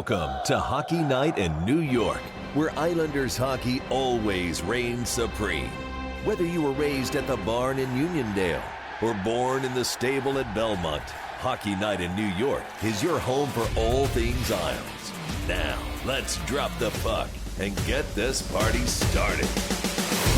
Welcome to Hockey Night in New York, where Islanders hockey always reigns supreme. Whether you were raised at the barn in Uniondale or born in the stable at Belmont, Hockey Night in New York is your home for all things Isles. Now, let's drop the puck and get this party started.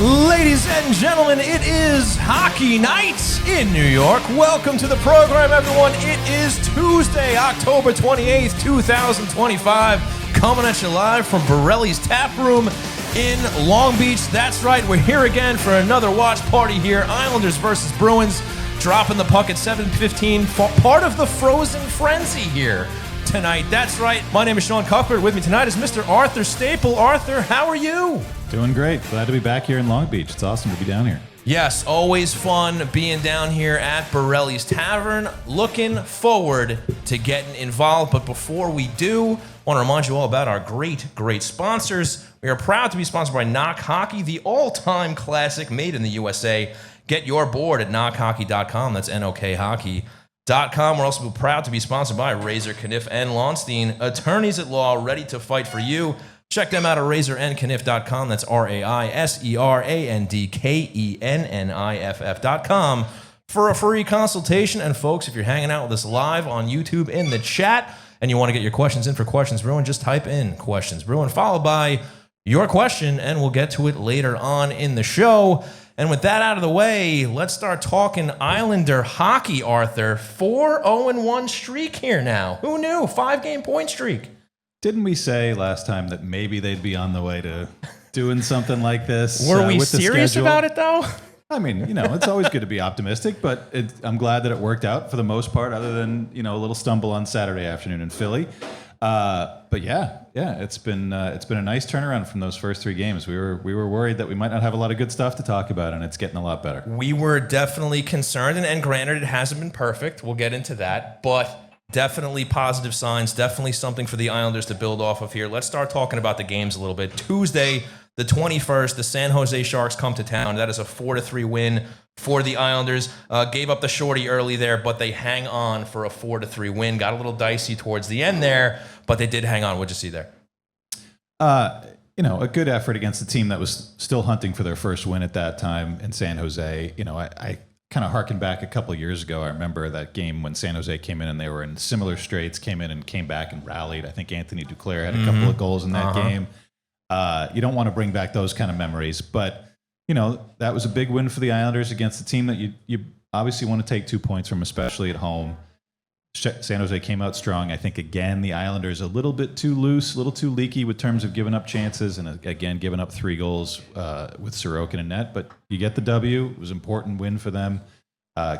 Ladies and gentlemen, it is Hockey Night in New York. Welcome to the program, everyone. It is Tuesday, October 28th, 2025. Coming at you live from Borelli's Tap Room in Long Beach. That's right, we're here again for another watch party here. Islanders versus Bruins, dropping the puck at 7:15. Part of the Frozen Frenzy here tonight. That's right. My name is Sean Cuthbert. With me tonight is Mr. Arthur Staple. Arthur, how are you? Doing great. Glad to be back here in Long Beach. It's awesome to be down here. Yes, always fun being down here at Borelli's Tavern. Looking forward to getting involved. But before we do, I want to remind you all about our great sponsors. We are proud to be sponsored by Knock Hockey, the all-time classic made in the USA. Get your board at knockhockey.com. That's NOKhockey.com. We're also proud to be sponsored by Razor, Kniff, and Launstein, attorneys at law ready to fight for you. Check them out at razorandkniff.com. That's RAISERANDKENNIFF.com for a free consultation. And folks, if you're hanging out with us live on YouTube in the chat and you want to get your questions in for Questions Bruin, just type in Questions Bruin followed by your question, and we'll get to it later on in the show. And with that out of the way, let's start talking Islander hockey, Arthur. 4-0-1 streak here now. Who knew? 5-game point streak. Didn't we say last time that maybe they'd be on the way to doing something like this? Were we with serious about it, though? I mean, it's always good to be optimistic, but I'm glad that it worked out for the most part, other than, a little stumble on Saturday afternoon in Philly. But yeah, it's been a nice turnaround from those first 3 games. We were worried that we might not have a lot of good stuff to talk about, and it's getting a lot better. We were definitely concerned, and granted, it hasn't been perfect. We'll get into that, but definitely positive signs, definitely something for the Islanders to build off of here. Let's start talking about the games a little bit. Tuesday, the 21st, the San Jose Sharks come to town. That is a 4-3 win for the Islanders. Gave up the shorty early there, but they hang on for a 4-3 win. Got a little dicey towards the end there, but they did hang on. What'd you see there? A good effort against a team that was still hunting for their first win at that time in San Jose. I kind of harken back a couple of years ago. I remember that game when San Jose came in and they were in similar straits, came back and rallied. I think Anthony Duclair had a couple of goals in that game. You don't want to bring back those kind of memories, but that was a big win for the Islanders against a team that you obviously want to take 2 points from, especially at home. San Jose came out strong. I think, again, the Islanders a little bit too loose, a little too leaky with terms of giving up chances, and again, giving up 3 goals with Sorokin in net. But you get the W. It was an important win for them.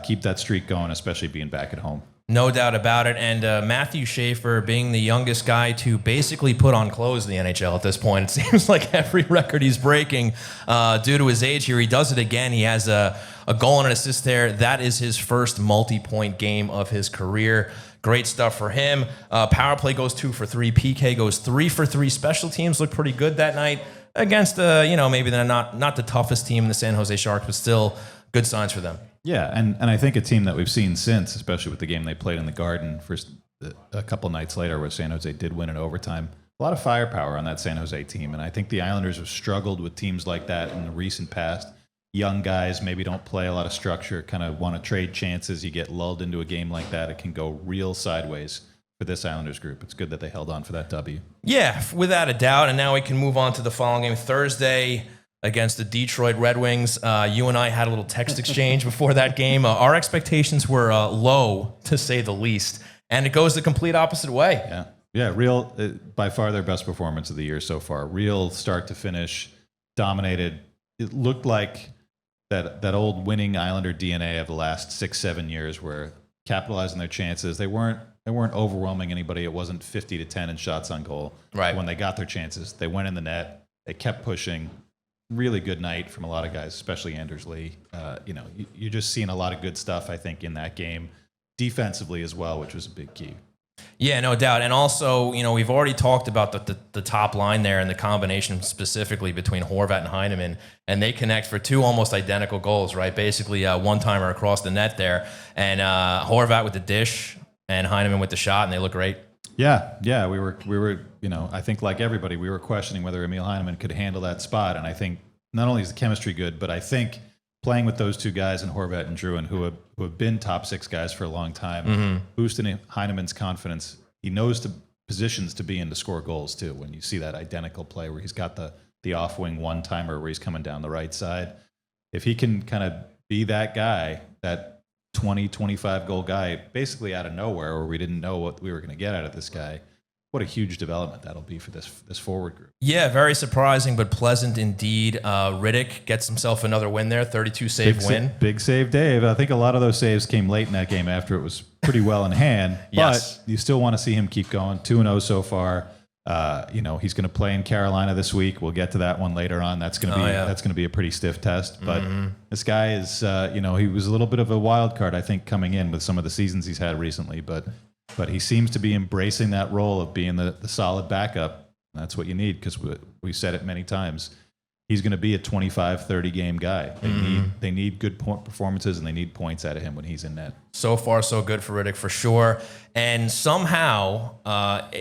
Keep that streak going, especially being back at home. No doubt about it. And Matthew Schaefer, being the youngest guy to basically put on clothes in the NHL at this point, it seems like every record he's breaking due to his age here. He does it again. He has a goal and an assist there. That is his first multi-point game of his career. Great stuff for him. Power play goes 2 for 3. PK goes 3 for 3. Special teams look pretty good that night against, maybe they're not the toughest team in the San Jose Sharks, but still good signs for them. Yeah, and I think a team that we've seen since, especially with the game they played in the Garden for a couple nights later where San Jose did win in overtime, a lot of firepower on that San Jose team. And I think the Islanders have struggled with teams like that in the recent past. Young guys maybe don't play a lot of structure, kind of want to trade chances. You get lulled into a game like that, it can go real sideways for this Islanders group. It's good that they held on for that W. Yeah, without a doubt. And now we can move on to the following game, Thursday, against the Detroit Red Wings. You and I had a little text exchange before that game. Our expectations were low, to say the least, and it goes the complete opposite way. Yeah, real, by far their best performance of the year so far. Real start to finish, dominated. It looked like that old winning Islander DNA of the last 6-7 years, where capitalizing their chances. They weren't overwhelming anybody. It wasn't 50-10 in shots on goal. Right. When they got their chances, they went in the net. They kept pushing. Really good night from a lot of guys, especially Anders Lee. You're just seeing a lot of good stuff, I think, in that game, defensively as well, which was a big key. Yeah, no doubt. And also, we've already talked about the top line there and the combination specifically between Horvat and Heineman, and they connect for 2 almost identical goals, right? Basically, one-timer across the net there, and Horvat with the dish and Heineman with the shot, and they look great. Yeah, we were, I think like everybody, we were questioning whether Emil Heineman could handle that spot, and I think not only is the chemistry good, but I think playing with those two guys in Horvat and Druin, who have been top 6 guys for a long time, boosting Heineman's confidence. He knows the positions to be in to score goals too. When you see that identical play where he's got the off wing one timer where he's coming down the right side, if he can kind of be that guy, that 20, 25 goal guy, basically out of nowhere, where we didn't know what we were going to get out of this guy. What a huge development that'll be for this forward group. Yeah, very surprising, but pleasant indeed. Riddick gets himself another win there, 32-save win. Big save, Dave. I think a lot of those saves came late in that game after it was pretty well in hand. Yes. But you still want to see him keep going. 2-0 so far. He's going to play in Carolina this week. We'll get to that one later on. That's going to be a pretty stiff test. But this guy is, he was a little bit of a wild card, I think, coming in with some of the seasons he's had recently. But he seems to be embracing that role of being the solid backup. That's what you need, because we said it many times. He's going to be a 25, 30-game guy. They need good performances, and they need points out of him when he's in net. So far, so good for Riddick, for sure. And somehow,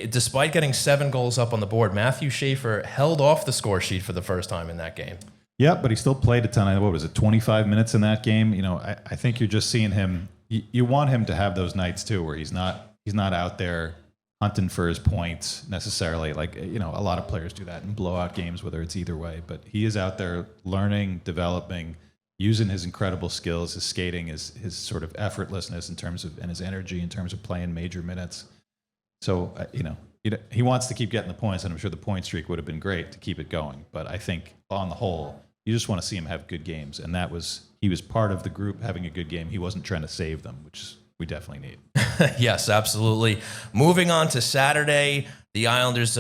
despite getting 7 goals up on the board, Matthew Schaefer held off the score sheet for the first time in that game. Yep, but he still played a ton. What was it, 25 minutes in that game? I think you're just seeing him. You want him to have those nights, too, where he's not out there hunting for his points necessarily. Like, a lot of players do that in blowout games, whether it's either way. But he is out there learning, developing, using his incredible skills, his skating, his sort of effortlessness and his energy in terms of playing major minutes. So, he wants to keep getting the points, and I'm sure the point streak would have been great to keep it going. But I think on the whole, you just want to see him have good games. And he was part of the group having a good game. He wasn't trying to save them, which we definitely need. Yes, absolutely. Moving on to Saturday, the Islanders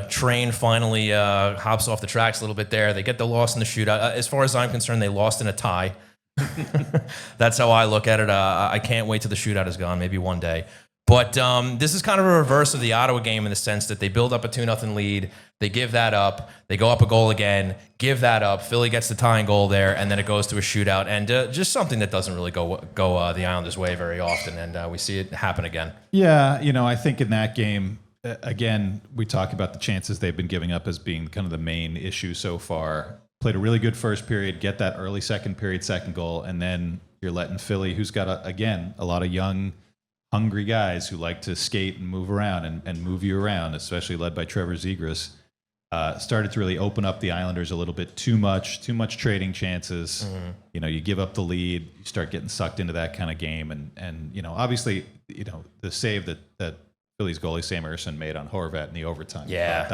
train finally hops off the tracks a little bit there. They get the loss in the shootout. As far as I'm concerned, they lost in a tie. That's how I look at it. I can't wait till the shootout is gone, maybe one day. But this is kind of a reverse of the Ottawa game in the sense that they build up a 2-0 lead. They give that up. They go up a goal again, give that up. Philly gets the tying goal there, and then it goes to a shootout. And just something that doesn't really go the Islanders' way very often, and we see it happen again. Yeah, I think in that game, again, we talk about the chances they've been giving up as being kind of the main issue so far. Played a really good first period, get that early second period second goal, and then you're letting Philly, who's got, a lot of young, hungry guys who like to skate and move around and move you around, especially led by Trevor Zegras, started to really open up the Islanders a little bit too much trading chances. You give up the lead, you start getting sucked into that kind of game. And obviously, the save that Philly's goalie Sam Ersson made on Horvat in the overtime. Yeah.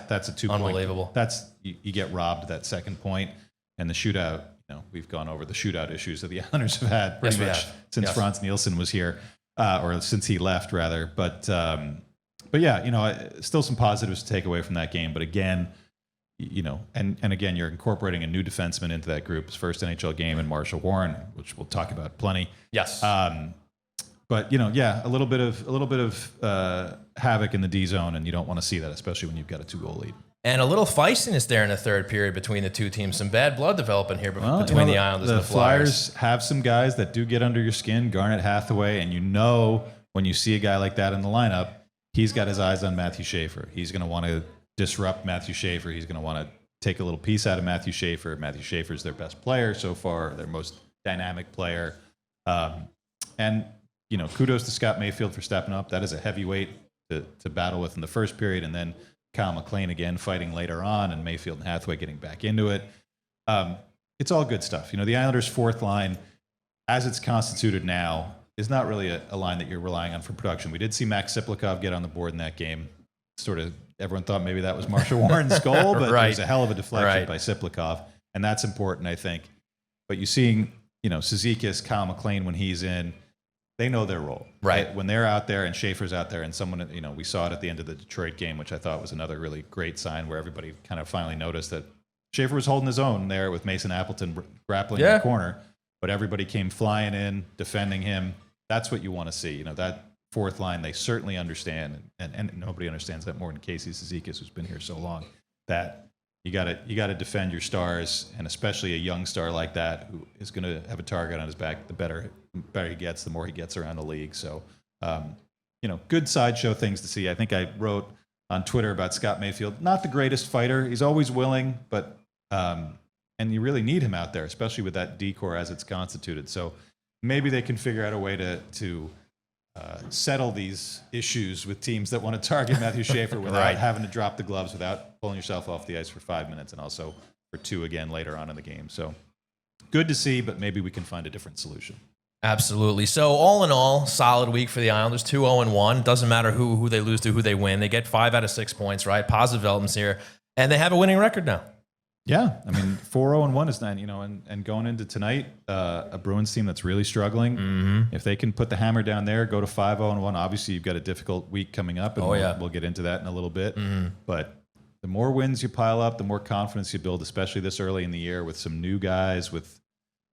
That's a 2-point. Unbelievable. You get robbed that second point, and the shootout, we've gone over the shootout issues that the Islanders have had pretty much since Franz Nielsen was here. Or since he left, rather. But yeah, still some positives to take away from that game. But again, and again, you're incorporating a new defenseman into that group. His first NHL game in Marshall Warren, which we'll talk about plenty. Yes. But a little bit of havoc in the D zone, and you don't want to see that, especially when you've got a 2-goal lead. And a little feistiness there in the third period between the two teams. Some bad blood developing here between the Islanders and the Flyers. The Flyers have some guys that do get under your skin, Garnet Hathaway, and when you see a guy like that in the lineup, he's got his eyes on Matthew Schaefer. He's going to want to disrupt Matthew Schaefer. He's going to want to take a little piece out of Matthew Schaefer. Matthew Schaefer's their best player so far, their most dynamic player. And kudos to Scott Mayfield for stepping up. That is a heavyweight to battle with in the first period, and then Kyle McLean again fighting later on, and Mayfield and Hathaway getting back into it. It's all good stuff. The Islanders' fourth line, as it's constituted now, is not really a line that you're relying on for production. We did see Max Siplikov get on the board in that game. Sort of everyone thought maybe that was Marshall Warren's goal, but it was a hell of a deflection by Siplikov, and that's important, I think. But you're seeing, Cizikas, Kyle McLean when he's in, they know their role. Right. When they're out there and Schaefer's out there and someone, we saw it at the end of the Detroit game, which I thought was another really great sign where everybody kind of finally noticed that Schaefer was holding his own there with Mason Appleton grappling in the corner, but everybody came flying in, defending him. That's what you want to see. That fourth line, they certainly understand, and nobody understands that more than Casey Cizikas, who's been here so long, that you got to defend your stars, and especially a young star like that who is going to have a target on his back. The better he gets, the more he gets around the league. So good sideshow things to see. I think I wrote on Twitter about Scott Mayfield. Not the greatest fighter. He's always willing, but and you really need him out there, especially with that D-core as it's constituted. So maybe they can figure out a way to settle these issues with teams that want to target Matthew Schaefer without having to drop the gloves, without pulling yourself off the ice for 5 minutes, and also for 2 again later on in the game. So good to see, but maybe we can find a different solution. Absolutely. So all in all, solid week for the Islanders. 2-0-1. Doesn't matter who they lose to, who they win. They get 5 out of 6 points, right? Positive developments here. And they have a winning record now. Yeah, I mean, 4-0-1 is 9, and going into tonight, a Bruins team that's really struggling. If they can put the hammer down there, go to 5-0-1, obviously you've got a difficult week coming up, and we'll get into that in a little bit. But the more wins you pile up, the more confidence you build, especially this early in the year with some new guys, with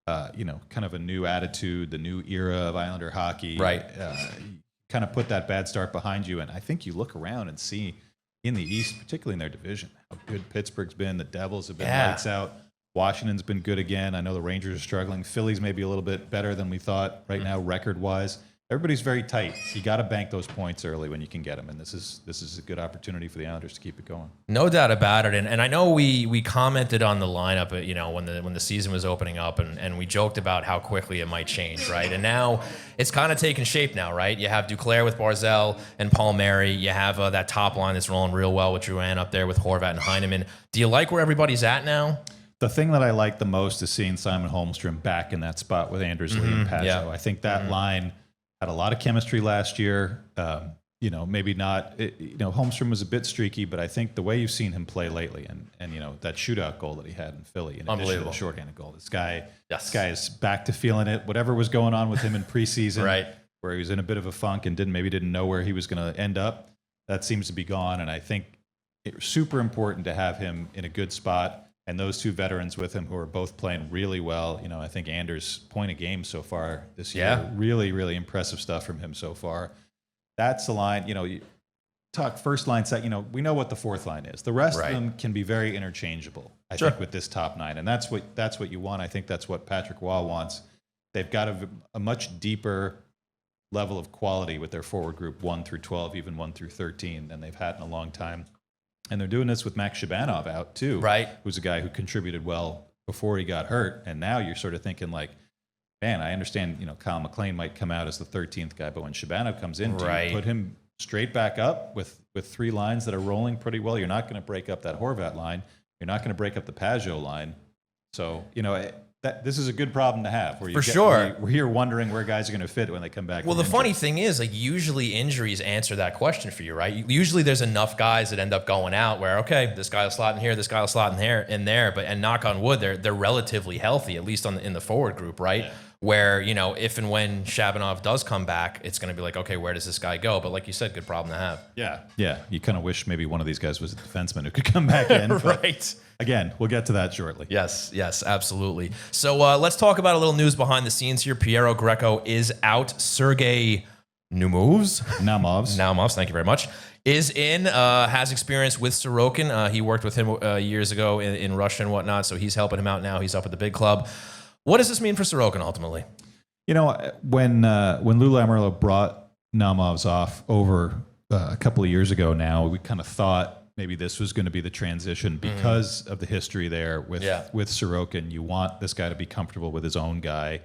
kind of a new attitude, the new era of Islander hockey. Right. You kind of put that bad start behind you, and I think you look around and see in the East, particularly in their division, how good Pittsburgh's been. The Devils have been lights out. Washington's been good again. I know the Rangers are struggling. Philly's maybe a little bit better than we thought right now, record-wise. Everybody's very tight. You got to bank those points early when you can get them, and this is a good opportunity for the Islanders to keep it going. No doubt about it. And I know we commented on the lineup, when the season was opening up, and we joked about how quickly it might change, right? And now it's kind of taking shape now, right? You have Duclair with Barzal and Palmieri. You have that top line that's rolling real well with Drouin up there with Horvat and Heineman. Do you like where everybody's at now? The thing that I like the most is seeing Simon Holmstrom back in that spot with Anders Lee and Pageau. Yeah. I think that line had a lot of chemistry last year. Maybe not. Holmstrom was a bit streaky, but I think the way you've seen him play lately, and that shootout goal that he had in Philly, in addition to the shorthanded goal, this guy is back to feeling it. Whatever was going on with him in preseason, where he was in a bit of a funk and didn't know where he was going to end up, that seems to be gone. And I think it's super important to have him in a good spot. And those 2 veterans with him who are both playing really well. I think Anders' point a game so far this year, really, really impressive stuff from him so far. That's the line. You talk first line, second. We know what the fourth line is. The rest of them can be very interchangeable. I think with this top 9, and that's what you want. I think that's what Patrick Waugh wants. They've got a much deeper level of quality with their forward group 1 through 12, even 1 through 13, than they've had in a long time. And they're doing this with Max Shabanov out too, who's a guy who contributed well before he got hurt. And now you're sort of thinking like, man, I understand, Kyle McLean might come out as the 13th guy, but when Shabanov comes in, do you put him straight back up with 3 lines that are rolling pretty well? You're not going to break up that Horvat line. You're not going to break up the Pageau line. So, this is a good problem to have. We're here wondering where guys are going to fit when they come back. Well, the funny thing is, usually injuries answer that question for you, right? Usually there's enough guys that end up going out where, okay, this guy will slot in here, this guy will slot in there, and knock on wood, they're relatively healthy, at least in the forward group, right? Yeah. Where, if and when Shabanov does come back, it's going to be like, okay, where does this guy go? But like you said, good problem to have. Yeah. You kind of wish maybe one of these guys was a defenseman who could come back in. Right. Again, we'll get to that shortly. Yes, absolutely. So let's talk about a little news behind the scenes here. Piero Greco is out. Sergei Naumovs, thank you very much, is in, has experience with Sorokin. He worked with him years ago in Russia and whatnot, so he's helping him out now. He's up at the big club. What does this mean for Sorokin ultimately? When Lou Lamoriello brought Naumovs off over a couple of years ago now, we kind of thought maybe this was going to be the transition because of the history there with Sorokin. You want this guy to be comfortable with his own guy.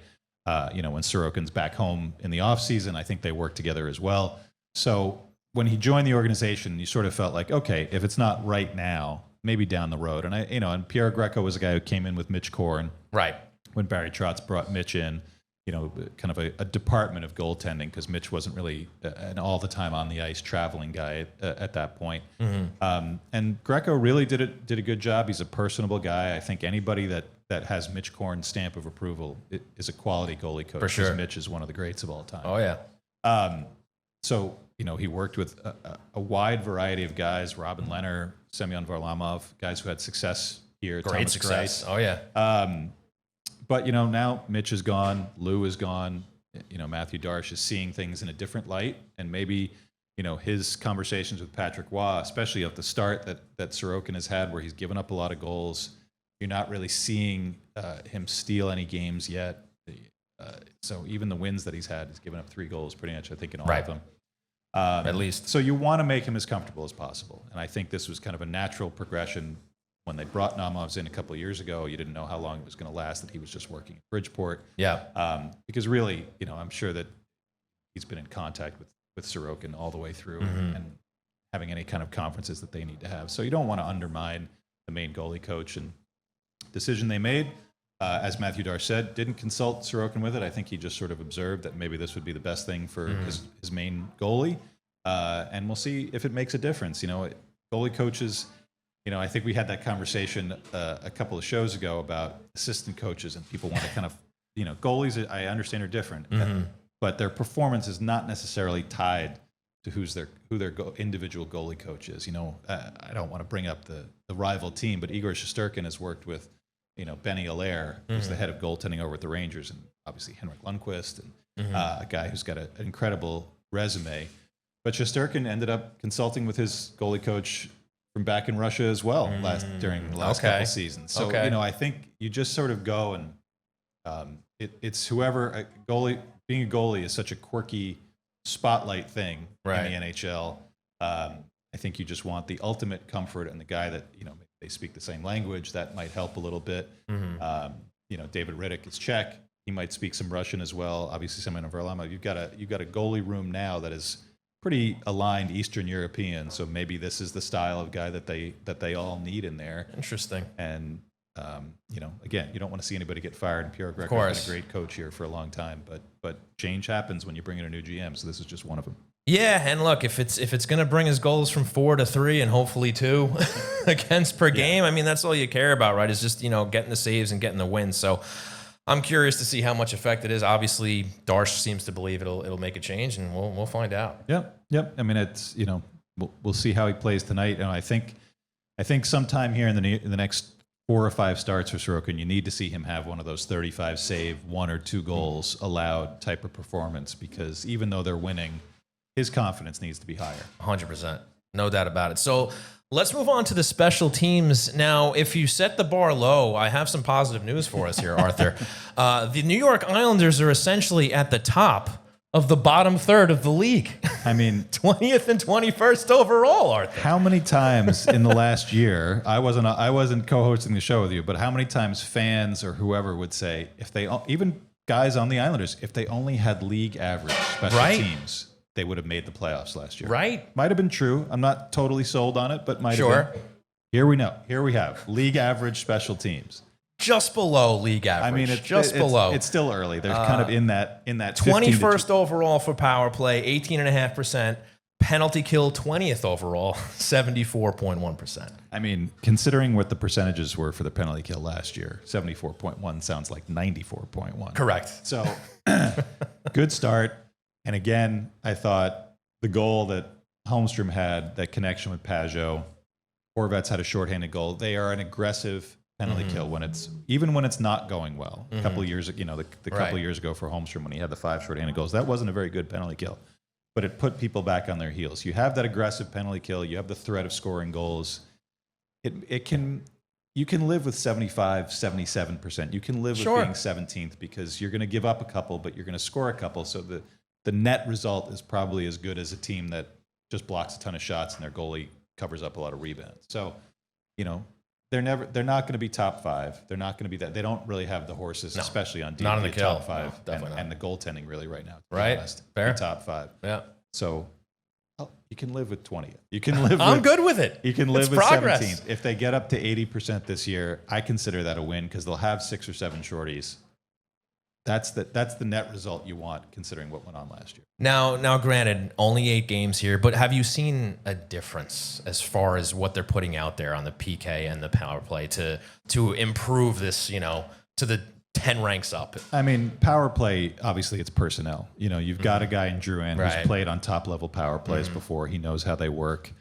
When Sorokin's back home in the offseason, I think they work together as well. So when he joined the organization, you sort of felt like, okay, if it's not right now, maybe down the road. And and Piero Greco was a guy who came in with Mitch Korn. Right. When Barry Trotz brought Mitch in, kind of a department of goaltending, because Mitch wasn't really an all the time on the ice traveling guy at that point. And Greco really did a good job. He's a personable guy. I think anybody that has Mitch Korn's stamp of approval is a quality goalie coach. For sure. Mitch is one of the greats of all time. Oh yeah. So he worked with a wide variety of guys: Robin Lehner, Semyon Varlamov, guys who had success here. Great Thomas success. Greiss. Oh yeah. But now Mitch is gone, Lou is gone. Matthew Darsh is seeing things in a different light, and maybe his conversations with Patrick Waugh, especially at the start that Sorokin has had, where he's given up a lot of goals. You're not really seeing him steal any games yet. So even the wins that he's had, he's given up 3 goals pretty much, I think, in all of them. At least. So you want to make him as comfortable as possible. And I think this was kind of a natural progression. When they brought Namovs in a couple of years ago, you didn't know how long it was going to last, that he was just working in Bridgeport. Yeah. Because really, I'm sure that he's been in contact with Sorokin all the way through and having any kind of conferences that they need to have. So you don't want to undermine the main goalie coach and decision they made. As Matthew Dar said, didn't consult Sorokin with it. I think he just sort of observed that maybe this would be the best thing for his main goalie. And we'll see if it makes a difference. Goalie coaches, I think we had that conversation a couple of shows ago about assistant coaches, and people want to kind of, goalies, I understand, are different, but their performance is not necessarily tied to who their individual goalie coach is. I don't want to bring up the rival team, but Igor Shesterkin has worked with, Benny Allaire, who's the head of goaltending over at the Rangers, and obviously Henrik Lundqvist, and a guy who's got an incredible resume. But Shesterkin ended up consulting with his goalie coach from back in Russia as well during the last couple seasons. So, I think you just sort of go and it's whoever being a goalie is such a quirky spotlight thing in the NHL. I think you just want the ultimate comfort, and the guy that, they speak the same language, that might help a little bit. David Riddick is Czech. He might speak some Russian as well. Obviously, Semyon Varlamov. You've got a goalie room now that is pretty aligned Eastern European. So maybe this is the style of guy that they all need in there. Interesting. And again, you don't want to see anybody get fired. And Pierre Greco has been a great coach here for a long time, but change happens when you bring in a new GM. So this is just one of them. Yeah, and look, if it's going to bring his goals from 4 to 3 and hopefully 2 against per game, I mean, that's all you care about, right? Is just, getting the saves and getting the wins. So I'm curious to see how much effect it is. Obviously, Darsh seems to believe it'll make a change, and we'll find out. Yep. I mean, it's we'll see how he plays tonight. And I think sometime here in the next 4 or 5 starts for Sorokin, you need to see him have one of those 35 save, 1 or 2 goals allowed type of performance, because even though they're winning, his confidence needs to be higher. 100%. No doubt about it. So let's move on to the special teams. Now, if you set the bar low, I have some positive news for us here, Arthur. The New York Islanders are essentially at the top of the bottom third of the league. I mean, 20th and 21st overall, Arthur. How many times in the last year, I wasn't co-hosting the show with you, but how many times fans or whoever would say, even guys on the Islanders, if they only had league average special teams, they would have made the playoffs last year. Right. Might have been true. I'm not totally sold on it, but might have been. Here we have league average special teams. Just below league average. I mean, it's below. It's still early. They're kind of in that 21st overall for power play, 18.5%. Penalty kill, 20th overall, 74.1%. I mean, considering what the percentages were for the penalty kill last year, 74.1 sounds like 94.1. Correct. So, good start. And again, I thought the goal that Holmstrom had, that connection with Pajot, Horvat's had a shorthanded goal. They are an aggressive penalty kill even when it's not going well. A couple of years, couple of years ago for Holmstrom when he had the 5 shorthanded goals, that wasn't a very good penalty kill, but it put people back on their heels. You have that aggressive penalty kill. You have the threat of scoring goals. You can live with 75, 77%. You can live with being 17th because you're going to give up a couple, but you're going to score a couple. So the net result is probably as good as a team that just blocks a ton of shots and their goalie covers up a lot of rebounds. So, they're not going to be top 5. They're not going to be that. They don't really have the horses, especially on D, not in the kill. Top 5, no, and the goaltending really right now. Right, fair. Top 5. Yeah. So you can live with 20th. You can live. I'm good with it. You can live it's with progress. 17th. If they get up to 80% this year, I consider that a win because they'll have 6 or 7 shorties. That's the net result you want, considering what went on last year. Now, granted, only 8 games here, but have you seen a difference as far as what they're putting out there on the PK and the power play to improve this, to the 10 ranks up? I mean, power play, obviously, it's personnel. You've got a guy in Drouin who's played on top level power plays before. He knows how they work.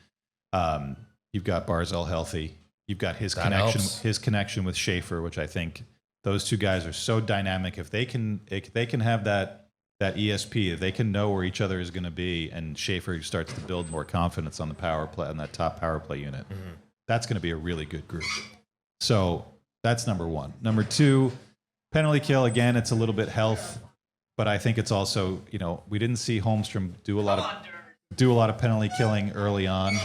You've got Barzal healthy. You've got his connection with Schaefer, which I think. Those 2 guys are so dynamic. If they can have that ESP, if they can know where each other is going to be, and Schaefer starts to build more confidence on the power play, on that top power play unit, that's going to be a really good group. So that's number 1. Number 2, penalty kill. Again, it's a little bit health, but I think it's also we didn't see Holmstrom do a lot of. do a lot of penalty killing early on,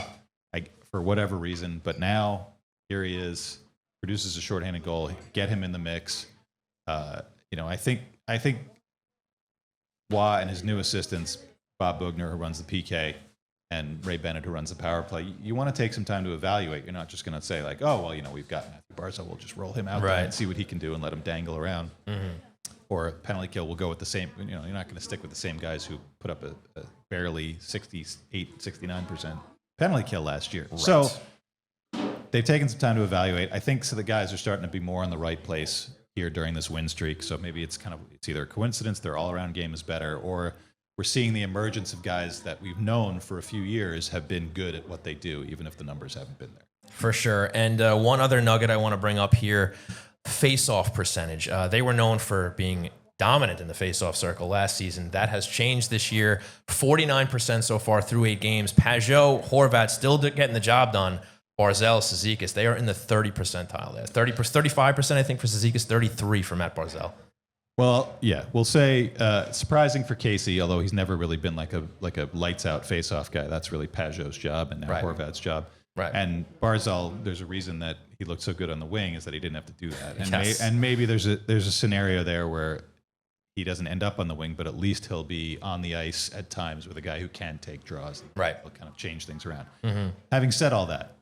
for whatever reason. But now here he is, produces a shorthanded goal. Get him in the mix. I think Waugh and his new assistants, Bob Bugner, who runs the PK, and Ray Bennett, who runs the power play, you want to take some time to evaluate. You're not just going to say like, oh, well, we've got Matthew Barzal. We'll just roll him out there and see what he can do and let him dangle around. Mm-hmm. Or penalty kill will go with the same. You're not going to stick with the same guys who put up a barely 68, 69% penalty kill last year. Right. So they've taken some time to evaluate. I think the guys are starting to be more in the right place here during this win streak. So maybe it's either a coincidence their all-around game is better, or we're seeing the emergence of guys that we've known for a few years have been good at what they do, even if the numbers haven't been there. For sure. And one other nugget I want to bring up here, face-off percentage. They were known for being dominant in the face-off circle last season. That has changed this year. 49% so far through 8 games. Pajot, Horvat still getting the job done. Barzal, Cizikas, they are in the 30 percentile there. 35%, I think, for Cizikas, 33 for Matt Barzal. Well, yeah, we'll say surprising for Casey, although he's never really been like a lights-out face-off guy. That's really Pajot's job and now Horvat's job. Right. And Barzal, there's a reason that he looked so good on the wing is that he didn't have to do that. And, and maybe there's a scenario there where he doesn't end up on the wing, but at least he'll be on the ice at times with a guy who can take draws. Right. He'll kind of change things around. Mm-hmm. Having said all that,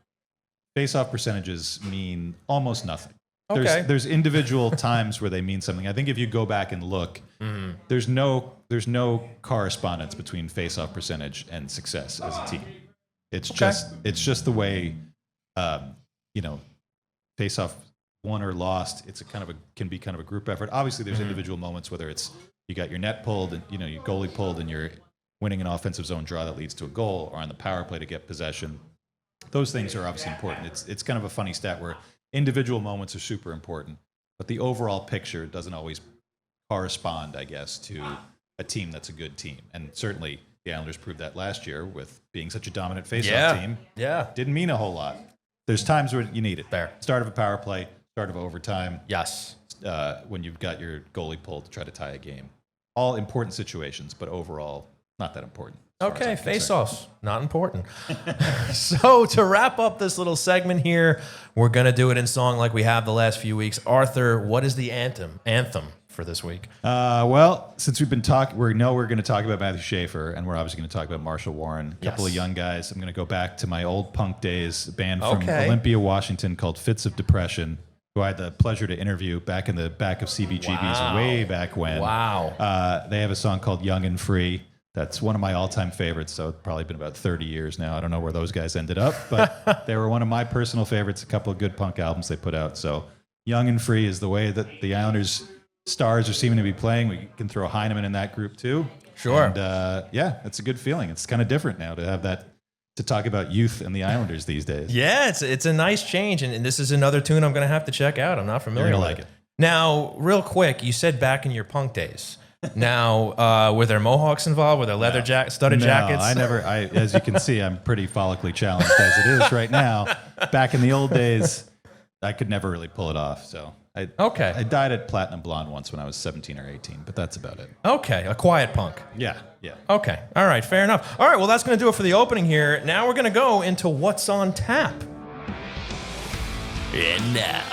face-off percentages mean almost nothing. Okay. There's individual times where they mean something. I think if you go back and look, there's no correspondence between face-off percentage and success as a team. It's just the way face-off won or lost. It's can be kind of a group effort. Obviously, there's individual moments, whether it's you got your net pulled and your goalie pulled and you're winning an offensive zone draw that leads to a goal, or on the power play to get possession. Those things are obviously important. It's kind of a funny stat where individual moments are super important, but the overall picture doesn't always correspond, I guess, to a team that's a good team. And certainly the Islanders proved that last year with being such a dominant face-off team. Yeah. Didn't mean a whole lot. There's times where you need it. Fair. Start of a power play, start of overtime. Yes. When you've got your goalie pulled to try to tie a game. All important situations, but overall, not that important. Okay, face-offs, not important. So to wrap up this little segment here, we're going to do it in song like we have the last few weeks. Arthur, what is the anthem for this week? Well, since we've been talking, we're going to talk about Matthew Schaefer, and we're obviously going to talk about Marshall Warren, a couple of young guys. I'm going to go back to my old punk days, a band from Olympia, Washington called Fits of Depression, who I had the pleasure to interview back in the back of CBGB's way back when. Wow. They have a song called Young and Free. That's one of my all-time favorites, so it's probably been about 30 years now. I don't know where those guys ended up, but they were one of my personal favorites, a couple of good punk albums they put out. So Young and Free is the way that the Islanders stars are seeming to be playing. We can throw Heineman in that group too. Sure. And it's a good feeling. It's kind of different now to have that, to talk about youth and the Islanders these days. Yeah, it's a nice change, and this is another tune I'm going to have to check out. I'm not familiar with like it. Now, real quick, you said back in your punk days. Now, were there mohawks involved? Were there leather studded jackets? As you can see, I'm pretty follically challenged as it is right now. Back in the old days, I could never really pull it off. So I dyed it platinum blonde once when I was 17 or 18, but that's about it. Okay, a quiet punk. Yeah. Okay, all right, fair enough. All right, well, that's going to do it for the opening here. Now we're going to go into What's on Tap. And now,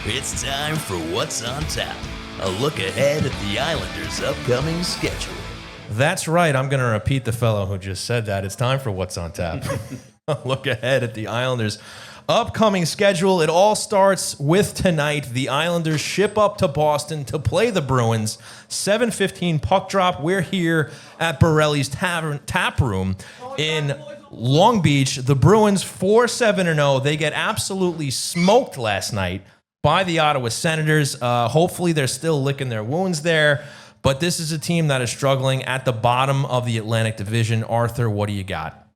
it's time for What's on Tap. A look ahead at the Islanders' upcoming schedule. That's right. I'm going to repeat the fellow who just said that. It's time for What's on Tap. A look ahead at the Islanders' upcoming schedule. It all starts with tonight. The Islanders ship up to Boston to play the Bruins. 7:15 puck drop. We're here at Borelli's Tap Room in Long Beach. The Bruins 4-7-0. They get absolutely smoked last night by the Ottawa Senators. Hopefully they're still licking their wounds there, but this is a team that is struggling at the bottom of the Atlantic Division. Arthur, what do you got?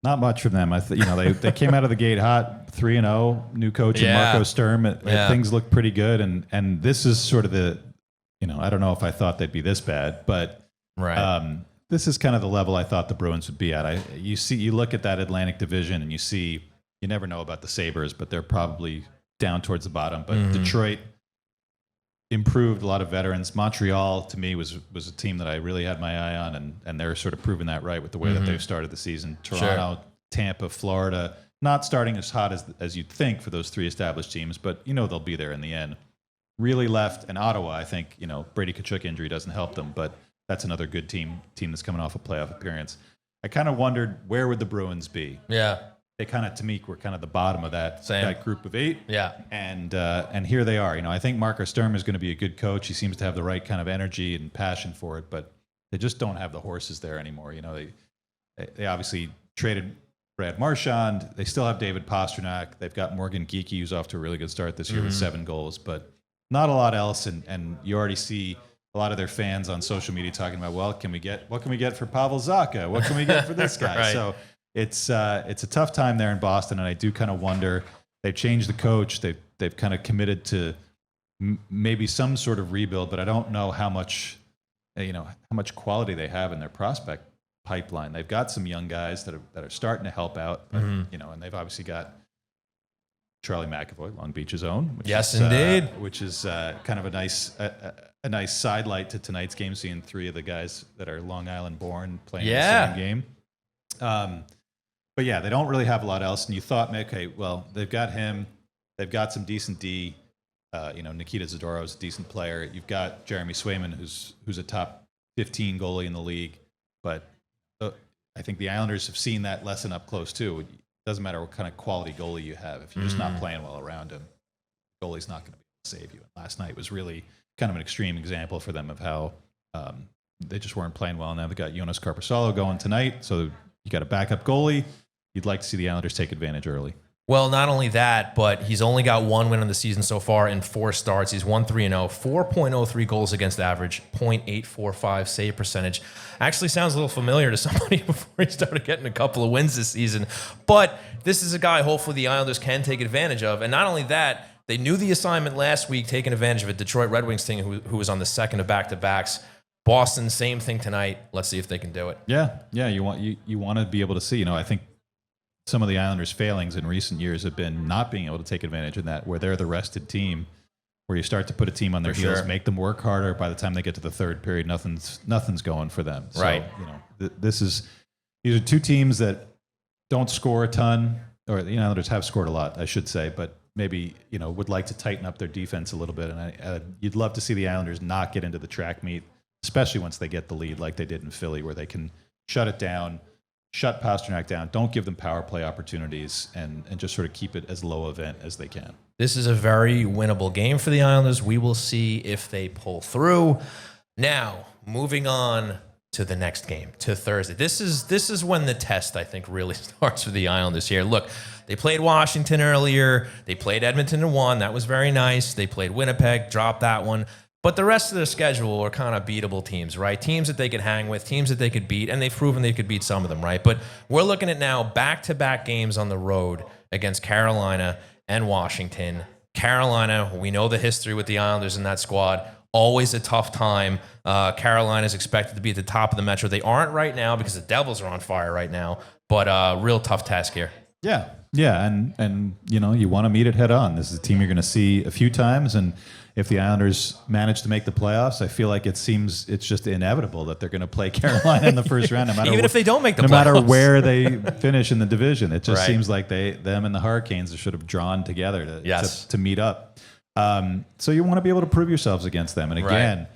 Not much from them. They came out of the gate hot, 3-0, new coach in Marco Sturm. Things look pretty good, and this is sort of the, I don't know if I thought they'd be this bad, but this is kind of the level I thought the Bruins would be at. You look at that Atlantic Division and you never know about the Sabres, but they're probably down towards the bottom. But Detroit, improved, a lot of veterans. Montreal, to me, was a team that I really had my eye on, and they're sort of proving that right with the way that they've started the season. Toronto, Tampa, Florida, not starting as hot as you'd think for those three established teams, but they'll be there in the end. Really left, and Ottawa, I think, Brady Tkachuk injury doesn't help them, but that's another good team that's coming off a playoff appearance. I kind of wondered, where would the Bruins be? Yeah. They kind of, to me, were kind of the bottom of that group of 8. Yeah. And here they are. I think Marcus Sturm is going to be a good coach. He seems to have the right kind of energy and passion for it, but they just don't have the horses there anymore. They obviously traded Brad Marchand. They still have David Pastrnak. They've got Morgan Geekie, who's off to a really good start this year with 7 goals, but not a lot else. And you already see a lot of their fans on social media talking about, well, what can we get for Pavel Zacha? What can we get for this guy? Right. So it's a tough time there in Boston, and I do kind of wonder. They've changed the coach. They've kind of committed to maybe some sort of rebuild, but I don't know how much quality they have in their prospect pipeline. They've got some young guys that are starting to help out, but, and they've obviously got Charlie McAvoy, Long Beach's own. Which is kind of a nice sidelight to tonight's game, seeing 3 of the guys that are Long Island born playing the same game. But yeah, they don't really have a lot else. And you thought, okay, well, they've got him. They've got some decent D. Nikita Zadorov is a decent player. You've got Jeremy Swayman, who's a top 15 goalie in the league. But I think the Islanders have seen that lesson up close too. It doesn't matter what kind of quality goalie you have. If you're just not playing well around him, the goalie's not going to be able to save you. And last night was really kind of an extreme example for them of how they just weren't playing well. Now they've got Jonas Carpasalo going tonight, so you got a backup goalie. You'd like to see the Islanders take advantage early. Well, not only that, but he's only got 1 win in the season so far in 4 starts. He's 1-3-0, 4.03 goals against average, .845 save percentage. Actually sounds a little familiar to somebody before he started getting a couple of wins this season. But this is a guy hopefully the Islanders can take advantage of. And not only that, they knew the assignment last week, taking advantage of a Detroit Red Wings team who was on the second of back-to-backs. Boston, same thing tonight. Let's see if they can do it. Yeah. You want to be able to see. I think some of the Islanders' failings in recent years have been not being able to take advantage of that, where they're the rested team, where you start to put a team on their heels, make them work harder. By the time they get to the third period, nothing's going for them. Right. So, these are 2 teams that don't score a ton, or the Islanders have scored a lot, I should say, but maybe would like to tighten up their defense a little bit. And you'd love to see the Islanders not get into the track meet, especially once they get the lead, like they did in Philly, where they can shut it down. Shut Pastrnak down. Don't give them power play opportunities, and just sort of keep it as low event as they can. This is a very winnable game for the Islanders. We will see if they pull through. Now, moving on to the next game, to Thursday. This is when the test, I think, really starts for the Islanders here. Look, they played Washington earlier. They played Edmonton and won. That was very nice. They played Winnipeg, dropped that one. But the rest of their schedule are kind of beatable teams, right? Teams that they could hang with, teams that they could beat, and they've proven they could beat some of them, right? But we're looking at now back-to-back games on the road against Carolina and Washington. Carolina, we know the history with the Islanders in that squad. Always a tough time. Carolina is expected to be at the top of the Metro. They aren't right now because the Devils are on fire right now, but real tough task here. Yeah, and you want to meet it head on. This is a team you're going to see a few times, and if the Islanders manage to make the playoffs, I feel like it's just inevitable that they're going to play Carolina in the first round, no matter even if they don't make the playoffs. No matter where they finish in the division. It just seems like them and the Hurricanes are sort of drawn together to meet up. So you want to be able to prove yourselves against them, and again,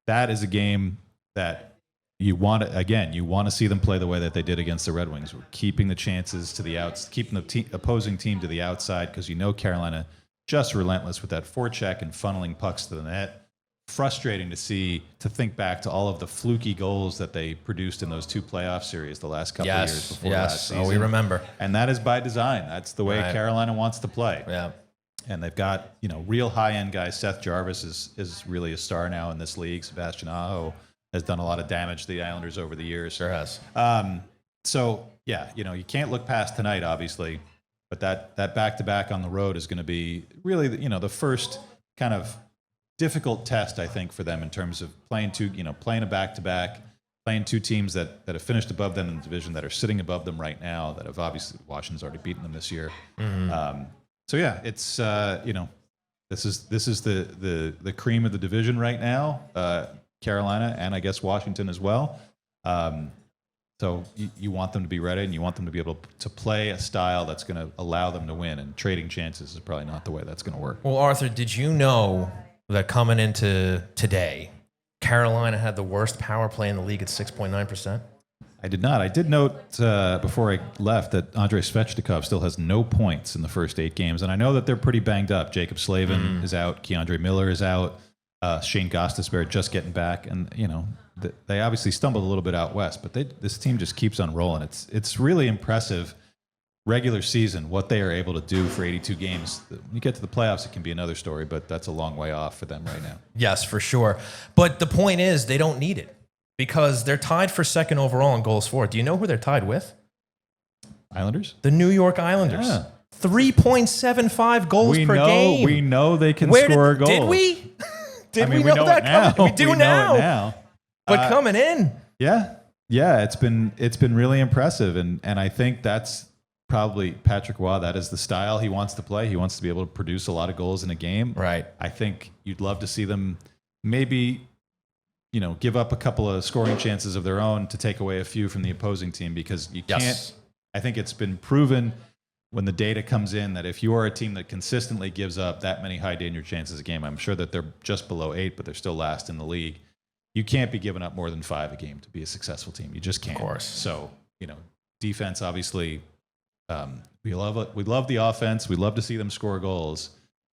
that is a game that you want to see them play the way that they did against the Red Wings. We're keeping the chances to the outs, keeping the opposing team to the outside, because Carolina just relentless with that forecheck and funneling pucks to the net. Frustrating to think back to all of the fluky goals that they produced in those 2 playoff series the last couple of years before last season. Oh, we remember. And that is by design. That's the way Carolina wants to play. Yeah. And they've got, real high-end guys. Seth Jarvis is really a star now in this league. Sebastian Aho has done a lot of damage to the Islanders over the years. Sure has. So, you can't look past tonight, obviously. But that back-to-back on the road is going to be really, the first kind of difficult test, I think, for them in terms of playing a back-to-back, playing 2 teams that have finished above them in the division, that are sitting above them right now, that have obviously, Washington's already beaten them this year. So yeah, it's This is the cream of the division right now. Carolina and I guess Washington as well. So you want them to be ready, and you want them to be able to play a style that's going to allow them to win. And trading chances is probably not the way that's going to work. Well, Arthur, did you know that coming into today, Carolina had the worst power play in the league at 6.9%? I did not. I did note before I left that Andrei Svechnikov still has no points in the first 8 games, and I know that they're pretty banged up. Jacob Slavin is out. Keandre Miller is out. Shane Gostisbehere just getting back, and they obviously stumbled a little bit out west, but this team just keeps on rolling. It's really impressive regular season what they are able to do for 82 games. When you get to the playoffs, it can be another story, but that's a long way off for them right now. Yes, for sure. But the point is, they don't need it because they're tied for second overall in goals for. Do you know who they're tied with? Islanders? The New York Islanders. Yeah. 3.75 goals per game. We know they can score goals. Did we? Did we know that now. We do know it now. But coming in. Yeah, it's been really impressive, and I think that's probably Patrick Waugh. That is the style he wants to play. He wants to be able to produce a lot of goals in a game. Right. I think you'd love to see them maybe, give up a couple of scoring chances of their own to take away a few from the opposing team, because you can't. I think it's been proven when the data comes in that if you are a team that consistently gives up that many high danger chances a game, I'm sure that they're just below 8, but they're still last in the league. You can't be giving up more than 5 a game to be a successful team. You just can't. Of course. So, defense, obviously, we love it. We love the offense. We love to see them score goals,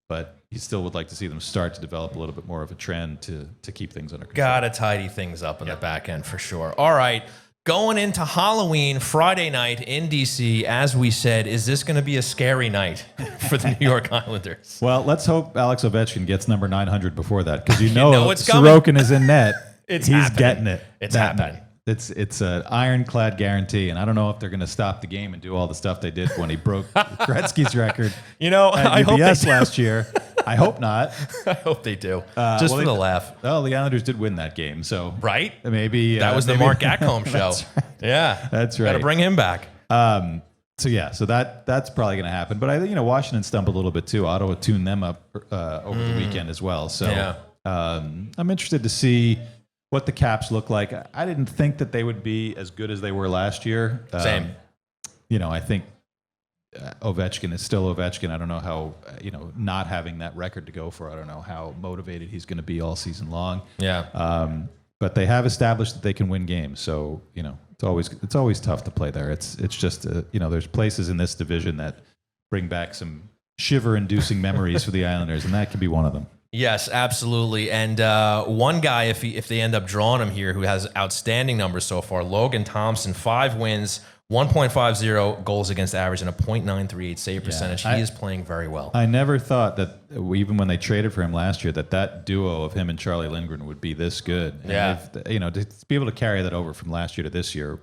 but you still would like to see them start to develop a little bit more of a trend to keep things under control. Gotta tidy things up in the back end for sure. All right. Going into Halloween Friday night in D.C., as we said, is this going to be a scary night for the New York Islanders? Well, let's hope Alex Ovechkin gets number 900 before that, because it's coming. Sorokin is in net. He's happening. Getting it. It's happening. It's an ironclad guarantee, and I don't know if they're going to stop the game and do all the stuff they did when he broke Gretzky's record. I hope they do. last year. I hope not. I hope they do. Just for the laugh. Well, the Islanders did win that game, so right. Maybe that was the Mark Ackholm show. That's right. Yeah, that's right. Got to bring him back. So that's probably going to happen. But I think Washington stumbled a little bit too. Ottawa tuned them up over the weekend as well. So I'm interested to see what the Caps look like. I didn't think that they would be as good as they were last year. Same. I think Ovechkin is still Ovechkin. I don't know how, not having that record to go for, I don't know how motivated he's going to be all season long. Yeah. But they have established that they can win games. So, it's always tough to play there. It's just, there's places in this division that bring back some shiver-inducing memories for the Islanders, and that can be one of them. Yes, absolutely. And one guy, if they end up drawing him here, who has outstanding numbers so far, Logan Thompson, 5 wins, 1.50 goals against average, and a .938 save percentage. He is playing very well. I never thought that, even when they traded for him last year, that duo of him and Charlie Lindgren would be this good. Yeah. And to be able to carry that over from last year to this year,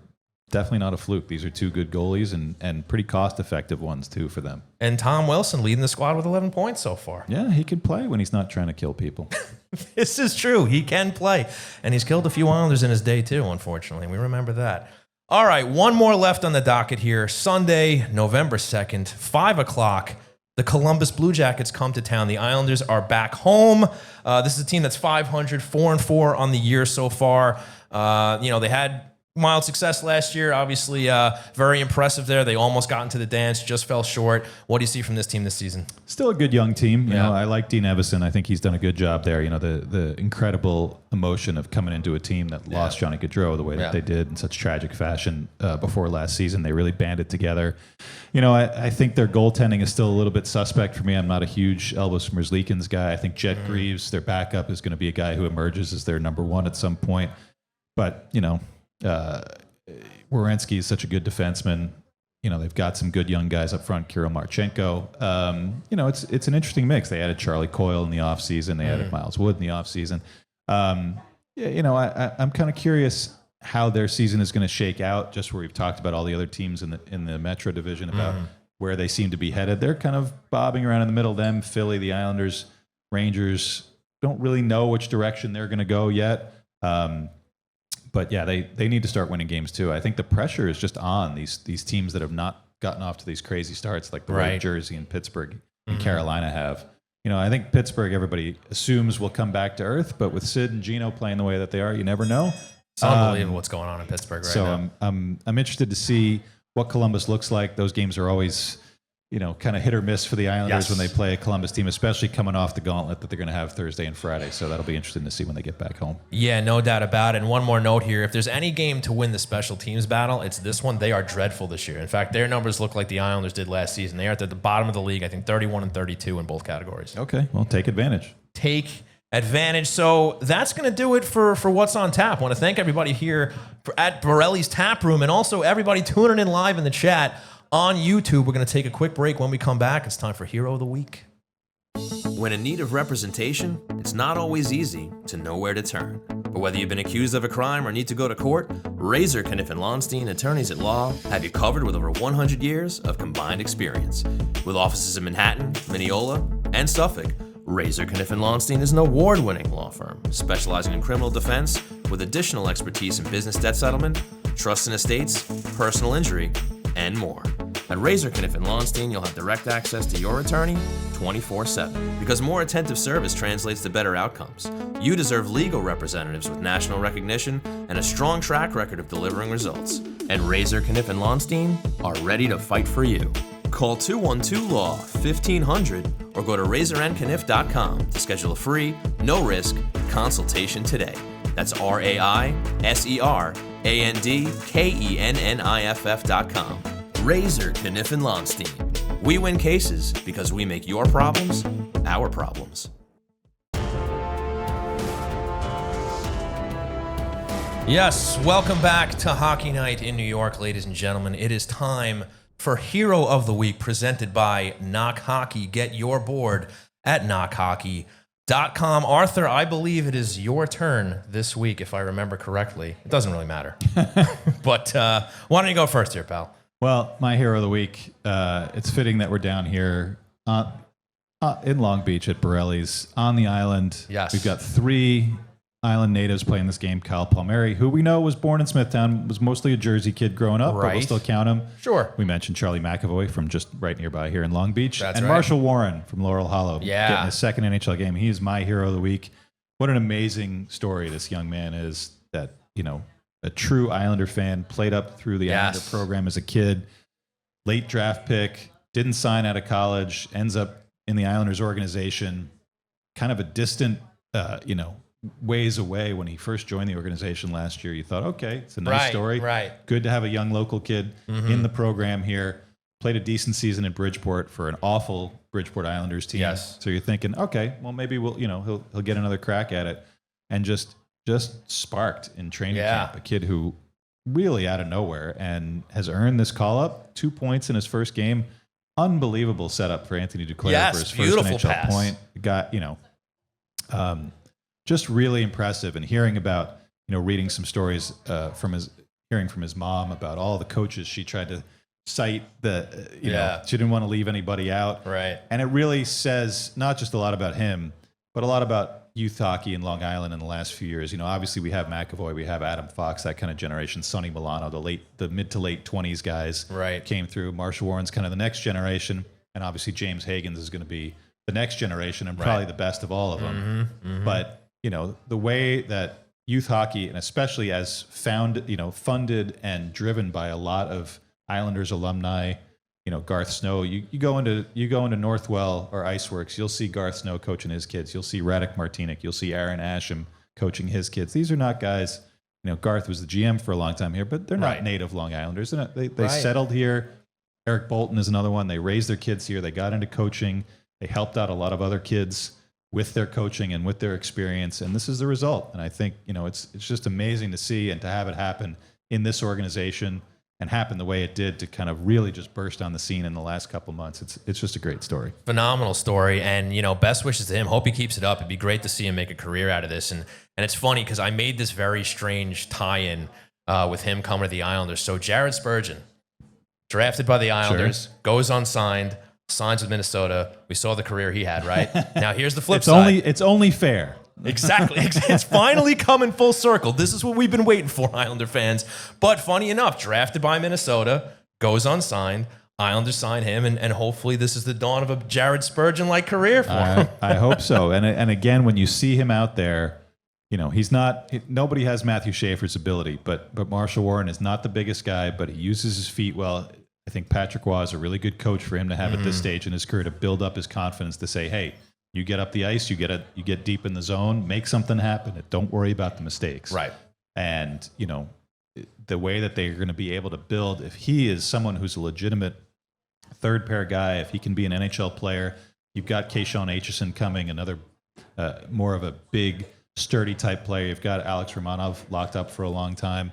definitely not a fluke. These are 2 good goalies and pretty cost-effective ones, too, for them. And Tom Wilson leading the squad with 11 points so far. Yeah, he can play when he's not trying to kill people. This is true. He can play. And he's killed a few Islanders in his day, too, unfortunately. We remember that. All right, one more left on the docket here. Sunday, November 2nd, 5 o'clock. The Columbus Blue Jackets come to town. The Islanders are back home. This is a team that's 500, 4-4 on the year so far. They had mild success last year. Obviously, very impressive there. They almost got into the dance, just fell short. What do you see from this team this season? Still a good young team. You know, I like Dean Evison. I think he's done a good job there. The incredible emotion of coming into a team that lost Johnny Gaudreau the way that they did in such tragic fashion before last season. They really banded together. I think their goaltending is still a little bit suspect for me. I'm not a huge Elvis Merzlikins guy. I think Jet Greaves, their backup, is going to be a guy who emerges as their number one at some point. But, Werenski is such a good defenseman. They've got some good young guys up front, Kirill Marchenko. It's an interesting mix. They added Charlie Coyle in the offseason. They added Miles Wood in the offseason. I'm kind of curious how their season is going to shake out, just where we've talked about all the other teams in the Metro Division about where they seem to be headed. They're kind of bobbing around in the middle. Them, Philly, the Islanders, Rangers, don't really know which direction they're going to go yet. But yeah, they need to start winning games too. I think the pressure is just on these teams that have not gotten off to these crazy starts, like the way Jersey and Pittsburgh and Carolina have. I think Pittsburgh, everybody assumes will come back to earth, but with Sid and Gino playing the way that they are, you never know. It's unbelievable what's going on in Pittsburgh right now. So I'm interested to see what Columbus looks like. Those games are always, kind of hit or miss for the Islanders when they play a Columbus team, especially coming off the gauntlet that they're going to have Thursday and Friday. So that'll be interesting to see when they get back home. Yeah, no doubt about it. And one more note here. If there's any game to win the special teams battle, it's this one. They are dreadful this year. In fact, their numbers look like the Islanders did last season. They are at the bottom of the league, I think 31 and 32 in both categories. Okay, well, take advantage. Take advantage. So that's going to do it for What's on Tap. I want to thank everybody here at Borelli's Tap Room and also everybody tuning in live in the chat on YouTube. We're going to take a quick break. When we come back, it's time for Hero of the Week. When in need of representation, it's not always easy to know where to turn. But whether you've been accused of a crime or need to go to court, Razor, Kniff & Lonstein, attorneys at law, have you covered with over 100 years of combined experience. With offices in Manhattan, Mineola, and Suffolk, Razor, Kniff & Lonstein is an award-winning law firm specializing in criminal defense with additional expertise in business debt settlement, trust and estates, personal injury, and more. At Razor, Kniff & Lonstein, you'll have direct access to your attorney 24/7. Because more attentive service translates to better outcomes. You deserve legal representatives with national recognition and a strong track record of delivering results. And Razor, Kniff & Lonstein are ready to fight for you. Call 212-LAW-1500 or go to razorandkniff.com to schedule a free, no-risk consultation today. That's RAISERANDKENNIFF.com. Razor, Kniff & Lonstein. We win cases because we make your problems our problems. Yes, welcome back to Hockey Night in New York, ladies and gentlemen. It is time for Hero of the Week, presented by Knock Hockey. Get your board at knockhockey.com. Arthur, I believe it is your turn this week, if I remember correctly. It doesn't really matter. But why don't you go first here, pal? Well, my Hero of the Week, it's fitting that we're down here in Long Beach at Borelli's on the island. Yes. We've got 3 island natives playing this game. Kyle Palmieri, who we know was born in Smithtown, was mostly a Jersey kid growing up, but we'll still count him. Sure. We mentioned Charlie McAvoy from just right nearby here in Long Beach. That's and right. Marshall Warren from Laurel Hollow, getting his second NHL game. He is my Hero of the Week. What an amazing story this young man is, that, a true Islander fan, played up through the Islander program as a kid, late draft pick, didn't sign out of college, ends up in the Islanders organization, kind of a distant, ways away when he first joined the organization last year. You thought, okay, it's a nice story. Right. Good to have a young local kid in the program here. Played a decent season in Bridgeport for an awful Bridgeport Islanders team. Yes. So you're thinking, okay, well, maybe he'll get another crack at it. And just sparked in training camp. A kid who really out of nowhere and has earned this call up. 2 points in his first game. Unbelievable setup for Anthony Duclair for his first NHL point. Got, just really impressive. And hearing about, reading some stories from his mom about all the coaches she tried to cite, that she didn't want to leave anybody out. Right. And it really says not just a lot about him, but a lot about youth hockey in Long Island in the last few years. Obviously we have McAvoy, we have Adam Fox, that kind of generation. Sonny Milano, the mid to late 20s guys came through. Marshall Warren's kind of the next generation, and obviously James Hagens is going to be the next generation and probably the best of all of them. But the way that youth hockey, and especially as funded and driven by a lot of Islanders alumni, Garth Snow, you go into Northwell or Iceworks, you'll see Garth Snow coaching his kids. You'll see Radek Martinek. You'll see Aaron Asham coaching his kids. These are not guys, Garth was the GM for a long time here, but they're not native Long Islanders. They settled here. Eric Bolton is another one. They raised their kids here. They got into coaching. They helped out a lot of other kids with their coaching and with their experience. And this is the result. And I think, it's just amazing to see and to have it happen in this organization, and happen the way it did, to kind of really just burst on the scene in the last couple months. It's just a great story. Phenomenal story. And, best wishes to him. Hope he keeps it up. It'd be great to see him make a career out of this. And it's funny because I made this very strange tie-in with him coming to the Islanders. So Jared Spurgeon, drafted by the Islanders, goes unsigned, signs with Minnesota. We saw the career he had, right? Now here's the flip side. It's only fair. Exactly. It's finally coming full circle. This is what we've been waiting for, Islander fans. But funny enough, drafted by Minnesota, goes unsigned. Islanders sign him, and hopefully this is the dawn of a Jared Spurgeon-like career for him. I hope so. And again, when you see him out there, he's not. Nobody has Matthew Schaefer's ability, but Marshall Warren is not the biggest guy, but he uses his feet well. I think Patrick Waugh is a really good coach for him to have at this stage in his career to build up his confidence to say, hey, you get up the ice, you get deep in the zone, make something happen. Don't worry about the mistakes. Right. And, the way that they're going to be able to build, if he is someone who's a legitimate third pair guy, if he can be an NHL player, you've got Keyshawn Aitchison coming, another more of a big, sturdy type player. You've got Alex Romanov locked up for a long time.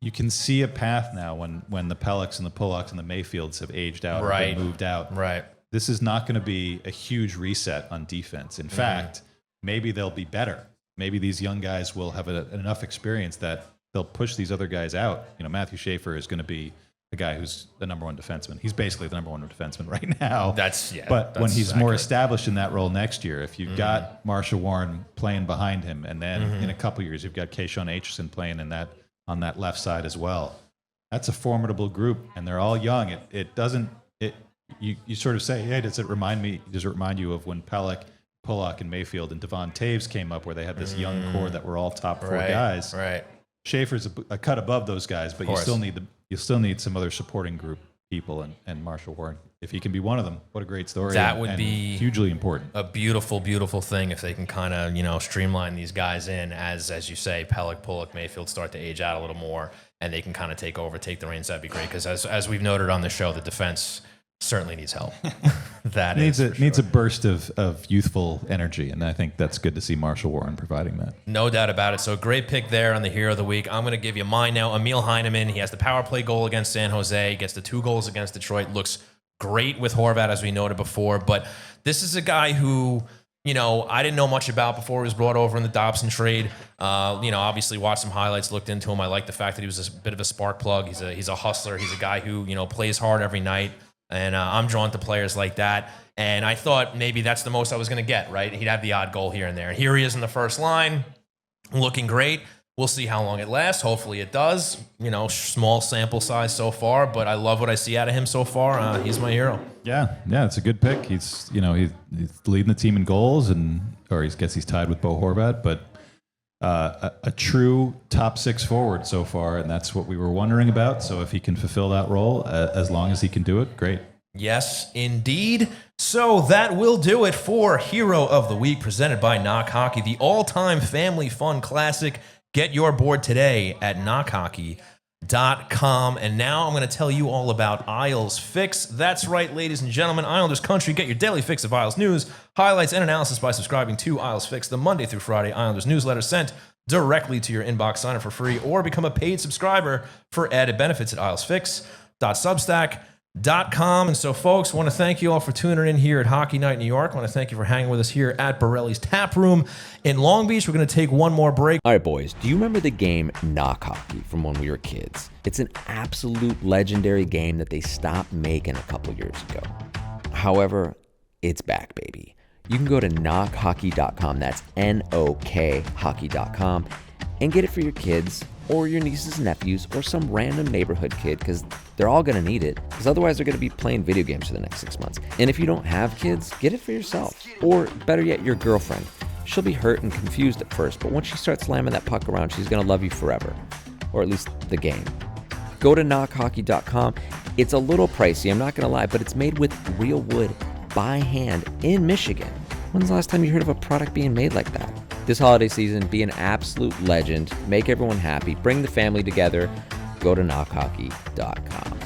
You can see a path now when the Pellics and the Pullocks and the Mayfields have aged out right. or moved out. Right. This is not going to be a huge reset on defense. In fact, maybe they'll be better. Maybe these young guys will have enough experience that they'll push these other guys out. Matthew Schaefer is going to be a guy who's the number one defenseman. He's basically the number one defenseman right now. But when he's more established in that role next year, if you've got Marshall Warren playing behind him, and then in a couple years you've got Keyshawn Aitchison playing on that left side as well, that's a formidable group, and they're all young. You sort of say, hey, does it remind you of when Pulock and Mayfield and Devon Taves came up, where they had this young core that were all top four guys? Right. Schaefer's a cut above those guys, but you still need some other supporting group people, and Marshall Warren, if he can be one of them, what a great story. That would be hugely important. A beautiful, beautiful thing if they can kind of, streamline these guys in as you say, Pulock, Mayfield start to age out a little more, and they can kind of take the reins. That'd be great, because as we've noted on the show, the defense certainly needs help. That needs a burst of youthful energy, and I think that's good to see Marshall Warren providing that. No doubt about it. So great pick there on the Hero of the Week. I'm going to give you mine now. Emil Heineman. He has the power play goal against San Jose, gets the 2 goals against Detroit, looks great with Horvat, as we noted before, but this is a guy who, I didn't know much about before he was brought over in the Dobson trade. Obviously watched some highlights, looked into him. I like the fact that he was a bit of a spark plug. He's a hustler. He's a guy who, plays hard every night. And I'm drawn to players like that. And I thought maybe that's the most I was going to get, right? He'd have the odd goal here and there. And here he is in the first line, looking great. We'll see how long it lasts. Hopefully it does. Small sample size so far, but I love what I see out of him so far. He's my hero. Yeah, it's a good pick. He's he's leading the team in goals, or he's tied with Bo Horvat, but a true top 6 forward so far, and that's what we were wondering about. So if he can fulfill that role, as long as he can do it, great. Yes, indeed. So that will do it for Hero of the Week, presented by Knock Hockey, the all-time family fun classic. Get your board today at knockhockey.com. And now I'm going to tell you all about Isles Fix. That's right, ladies and gentlemen, Islanders country. Get your daily fix of Isles news, highlights, and analysis by subscribing to Isles Fix, the Monday through Friday Islanders newsletter sent directly to your inbox. Sign up for free or become a paid subscriber for added benefits at ilesfix.substack.com. And so, folks, want to thank you all for tuning in here at Hockey Night New York. I want to thank you for hanging with us here at Borelli's Tap Room in Long Beach. We're going to take one more break. All right, boys, do you remember the game Knock Hockey from when we were kids? It's an absolute legendary game that they stopped making a couple years ago. However, it's back, baby. You can go to knockhockey.com, that's N-O-K hockey.com, and get it for your kids or your nieces and nephews or some random neighborhood kid, because they're all going to need it, because otherwise they're going to be playing video games for the next 6 months. And if you don't have kids, get it for yourself, or better yet, your girlfriend. She'll be hurt and confused at first, but once she starts slamming that puck around, she's going to love you forever, or at least the game. Go to knockhockey.com. It's a little pricey, I'm not going to lie, but it's made with real wood by hand in Michigan. When's the last time you heard of a product being made like that? This holiday season, be an absolute legend, make everyone happy, bring the family together. Go to knockhockey.com.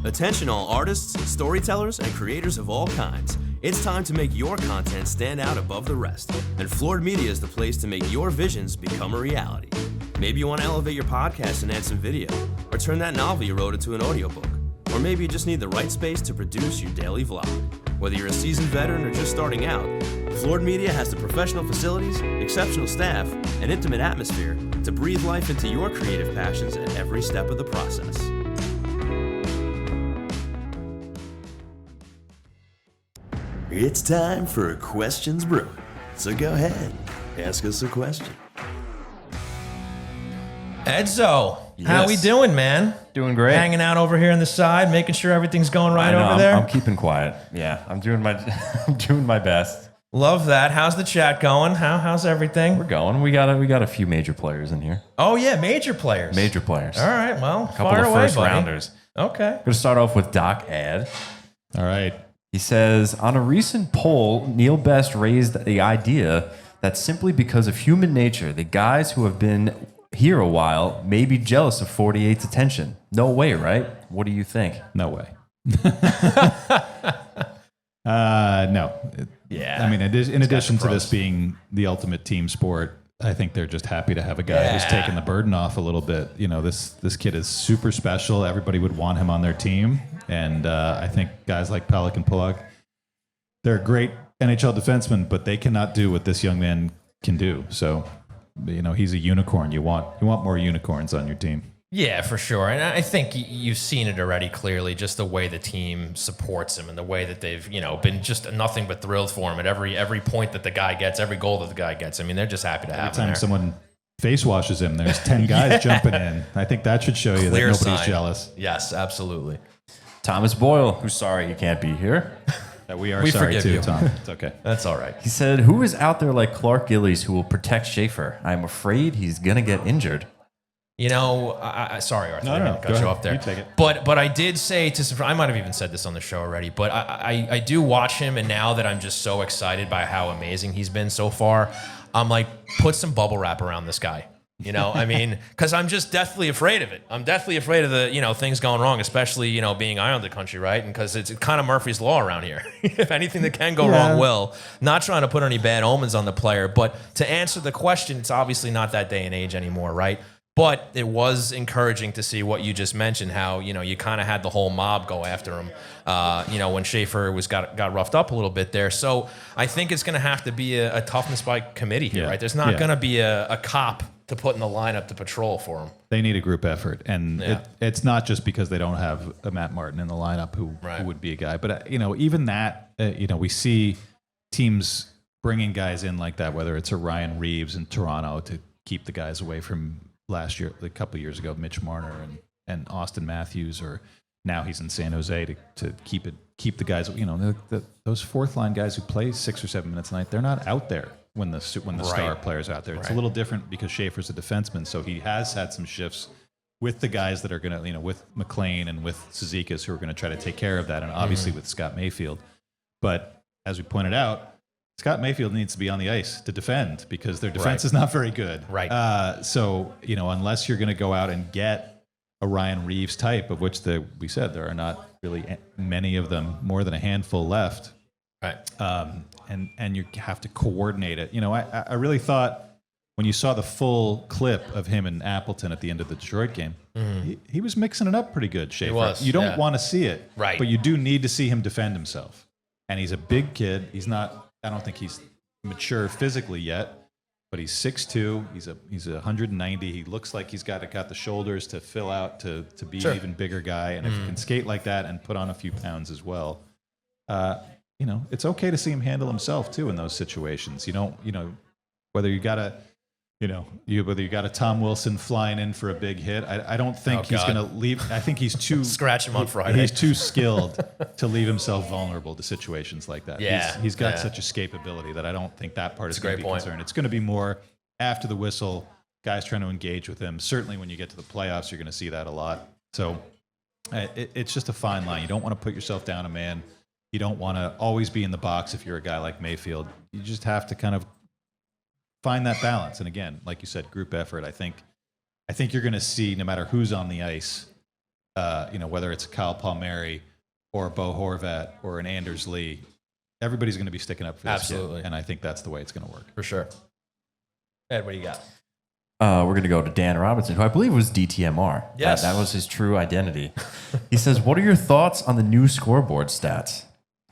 Attention all artists, storytellers, and creators of all kinds. It's time to make your content stand out above the rest, and Floored Media is the place to make your visions become a reality. Maybe you want to elevate your podcast and add some video, or turn that novel you wrote into an audiobook. Or maybe you just need the right space to produce your daily vlog. Whether you're a seasoned veteran or just starting out, Floored Media has the professional facilities, exceptional staff, and intimate atmosphere to breathe life into your creative passions at every step of the process. It's time for Questions Brewing. So go ahead, ask us a question. Edzo, How we doing, man? Doing great. Hanging out over here on the side, making sure everything's going right over there. I'm keeping quiet. Yeah, I'm doing my best. Love that. How's the chat going? How's everything? We're going. We got a few major players in here. Oh yeah, major players. Major players. All right, well, A couple fire of away, first buddy. rounders. Okay. Going to start off with Doc Ad. All right. He says, on a recent poll, Neil Best raised the idea that simply because of human nature, the guys who have been here a while may be jealous of 48's attention. No way, right? What do you think? No way. No. Yeah. I mean, in addition to this being the ultimate team sport, I think they're just happy to have a guy who's taking the burden off a little bit. You know, this kid is super special. Everybody would want him on their team. And I think guys like Palak and Polak, they're great NHL defensemen, but they cannot do what this young man can do. So, you know, he's a unicorn. You want more unicorns on your team. Yeah, for sure. And I think you've seen it already clearly, just the way the team supports him and the way that they've, been just nothing but thrilled for him at every point that the guy gets, every goal that the guy gets. I mean, they're just happy to have him Every time there. someone face washes him, there's 10 guys jumping in. I think that should show you Clear that nobody's sign. jealous. Yes, absolutely. Thomas Boyle, who's sorry he can't be here. That we are We sorry forgive too, you. Tom. It's okay. That's all right. He said, who is out there like Clark Gillies who will protect Schaefer? I'm afraid he's going to get injured. Sorry, Arthur, I No, didn't cut go you ahead. off there. You take it. But I did say I might have even said this on the show already, but I do watch him, and now that I'm just so excited by how amazing he's been so far, I'm like, put some bubble wrap around this guy. I mean, because I'm just deathly afraid of it. I'm deathly afraid of the, things going wrong, especially, being Islander country, right? And because it's kind of Murphy's Law around here. If anything that can go wrong will. Not trying to put any bad omens on the player, but to answer the question, it's obviously not that day and age anymore, right? But it was encouraging to see what you just mentioned, how, you kind of had the whole mob go after him, when Schaefer got roughed up a little bit there. So I think it's going to have to be a toughness by committee here, right? There's not going to be a cop to put in the lineup to patrol for him. They need a group effort. And it's not just because they don't have a Matt Martin in the lineup who would be a guy. But, even that, we see teams bringing guys in like that, whether it's a Ryan Reeves in Toronto to keep the guys away from last year, a couple of years ago, Mitch Marner and Austin Matthews, or now he's in San Jose to keep the guys. Those fourth line guys who play 6 or 7 minutes a night, they're not out there when the star player's out there. It's a little different because Schaefer's a defenseman, so he has had some shifts with the guys that are going to, with McLean and with Cizikas, who are going to try to take care of that, and obviously with Scott Mayfield. But as we pointed out, Scott Mayfield needs to be on the ice to defend because their defense is not very good. Right. So, unless you're going to go out and get a Ryan Reeves type, of which we said there are not really many of them, more than a handful left. Right. And you have to coordinate it. I really thought when you saw the full clip of him and Appleton at the end of the Detroit game, he was mixing it up pretty good, Schaefer. He was, you don't want to see it, right? But you do need to see him defend himself. And he's a big kid. I don't think he's mature physically yet, but he's 6'2". He's 190. He looks like he's got the shoulders to fill out to be an even bigger guy. And if he can skate like that and put on a few pounds as well, it's okay to see him handle himself too in those situations. Whether you got a Tom Wilson flying in for a big hit. I don't think he's going to leave. I think he's too scratch him on Friday. He's too skilled to leave himself vulnerable to situations like that. Yeah, he's got such escapability that I don't think that part is going to be point. concerned. It's going to be more after the whistle, guys trying to engage with him. Certainly when you get to the playoffs, you're going to see that a lot. So it's just a fine line. You don't want to put yourself down a man. You don't want to always be in the box if you're a guy like Mayfield. You just have to kind of find that balance. And again, like you said, group effort. I think you're going to see, no matter who's on the ice, whether it's Kyle Palmieri or Bo Horvat or an Anders Lee, everybody's going to be sticking up for this Absolutely. kid, and I think that's the way it's going to work. For sure. Ed, what do you got? We're going to go to Dan Robinson, who I believe was DTMR. Yes. That was his true identity. He says, what are your thoughts on the new scoreboard stats?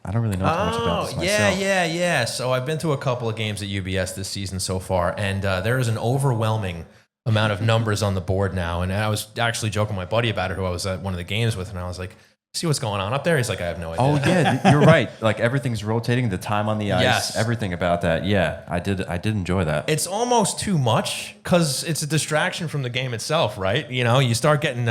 I don't really know too much about this myself. Yeah. So I've been to a couple of games at UBS this season so far, and there is an overwhelming amount of numbers on the board now. And I was actually joking with my buddy about it, who I was at one of the games with, and I was like, see what's going on up there? He's like, I have no idea. Oh yeah, you're right. Like everything's rotating, the time on the ice, Yes. everything about that. Yeah, I did enjoy that. It's almost too much because it's a distraction from the game itself, right? You start getting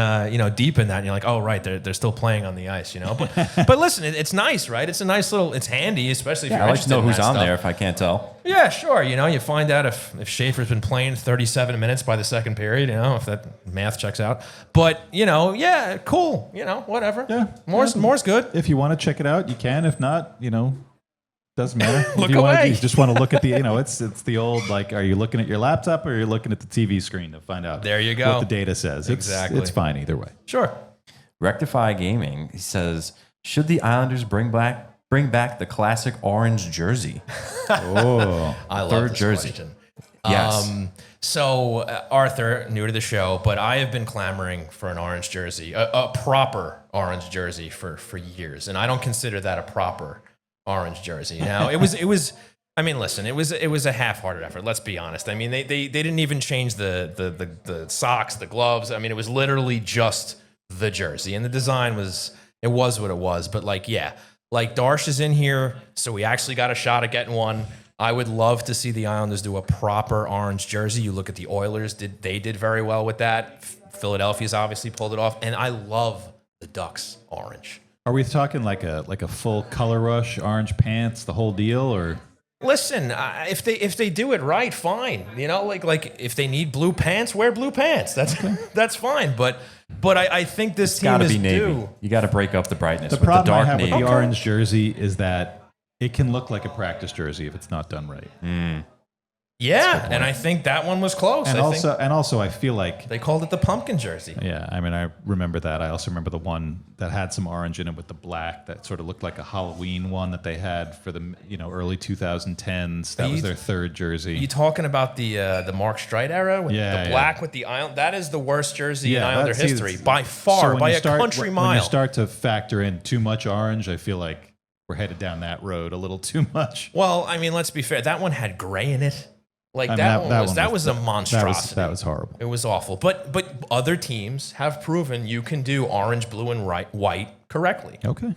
deep in that, and you're like, oh right, they're still playing on the ice, But listen, it's nice, right? It's a nice little, it's handy, especially if Yeah, you're I like to interested know in who's that on stuff. there if I can't tell. Yeah, sure. You find out if Schaefer's been playing 37 minutes by the second period, if that math checks out. But, yeah, cool. Whatever. Yeah. More's good. If you want to check it out, you can. If not, doesn't matter. Look if you away. You just want to look at the, it's the old, like, are you looking at your laptop or are you looking at the TV screen to find out There you go. what the data says? Exactly. It's fine either way. Sure. Rectify Gaming, he says, should the Islanders bring back the classic orange jersey? Oh. I love Third this jersey. question. Yes. So, Arthur, new to the show, but I have been clamoring for an orange jersey, a proper orange jersey for years, and I don't consider that a proper orange jersey. Now, it was. I mean, listen, it was a half-hearted effort. Let's be honest. I mean, they didn't even change the socks, the gloves. I mean, it was literally just the jersey, and the design was what it was. But Darsh is in here, so we actually got a shot at getting one. I would love to see the Islanders do a proper orange jersey. You look at the Oilers; they did very well with that. Philadelphia's obviously pulled it off, and I love the Ducks orange. Are we talking like a full color rush, orange pants, the whole deal, or? Listen, if they do it right, fine. Like if they need blue pants, wear blue pants. That's fine. But I think this team Gotta is be navy. due. You got to break up the brightness. The with problem the dark I have navy. with the orange jersey is that it can look like a practice jersey if it's not done right. Yeah, and I think that one was close. And I think also, I feel like they called it the pumpkin jersey. yeah. I mean, I remember that. I also remember the one that had some orange in it with the black that sort of looked like a Halloween one that they had for the early 2010s. That was their third jersey. You talking about the Mark Streit era with Yeah, the black with the Island? That is the worst jersey in Yeah, Islander that's- history it's- by so far, when by you a start- country when mile. you start to factor in too much orange, I feel like we're headed down that road a little too much. Well, I mean, let's be fair. That one had gray in it. Like I mean, that was a monstrosity. That was horrible. It was awful. But other teams have proven you can do orange, blue, and white correctly. Okay,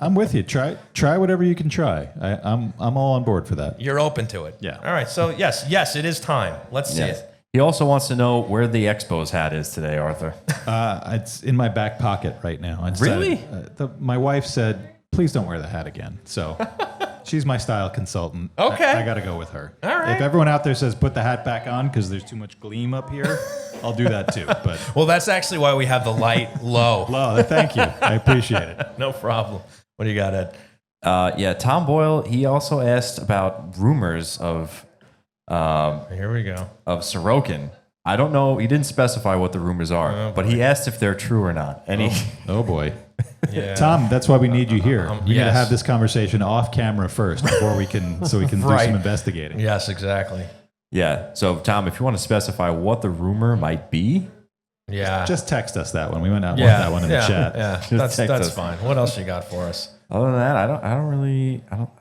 I'm with you. Try whatever you can try. I'm all on board for that. You're open to it. Yeah. All right. So yes, it is time. Let's see Yes. it. He also wants to know where the Expos hat is today, Arthur. It's in my back pocket right now. I Really? decided, my wife said, "Please don't wear the hat again." So she's my style consultant. Okay. I got to go with her. All right. If everyone out there says put the hat back on because there's too much gleam up here, I'll do that too. But Well, that's actually why we have the light low. well, thank you. I appreciate it. No problem. What do you got, Ed? Yeah, Tom Boyle, he also asked about rumors of Here we go. Sorokin. I don't know. He didn't specify what the rumors are, but he asked if they're true or not. And he, Oh boy. Yeah. Tom, that's why we need you here. We need to yes. have this conversation off camera first before we can do Right. some investigating. Yes, exactly. yeah. So Tom, if you want to specify what the rumor might be, Yeah. Just text us that one. We went out yeah. want that one in yeah. the chat. Yeah. text That's us. fine. What else you got for us? other than that,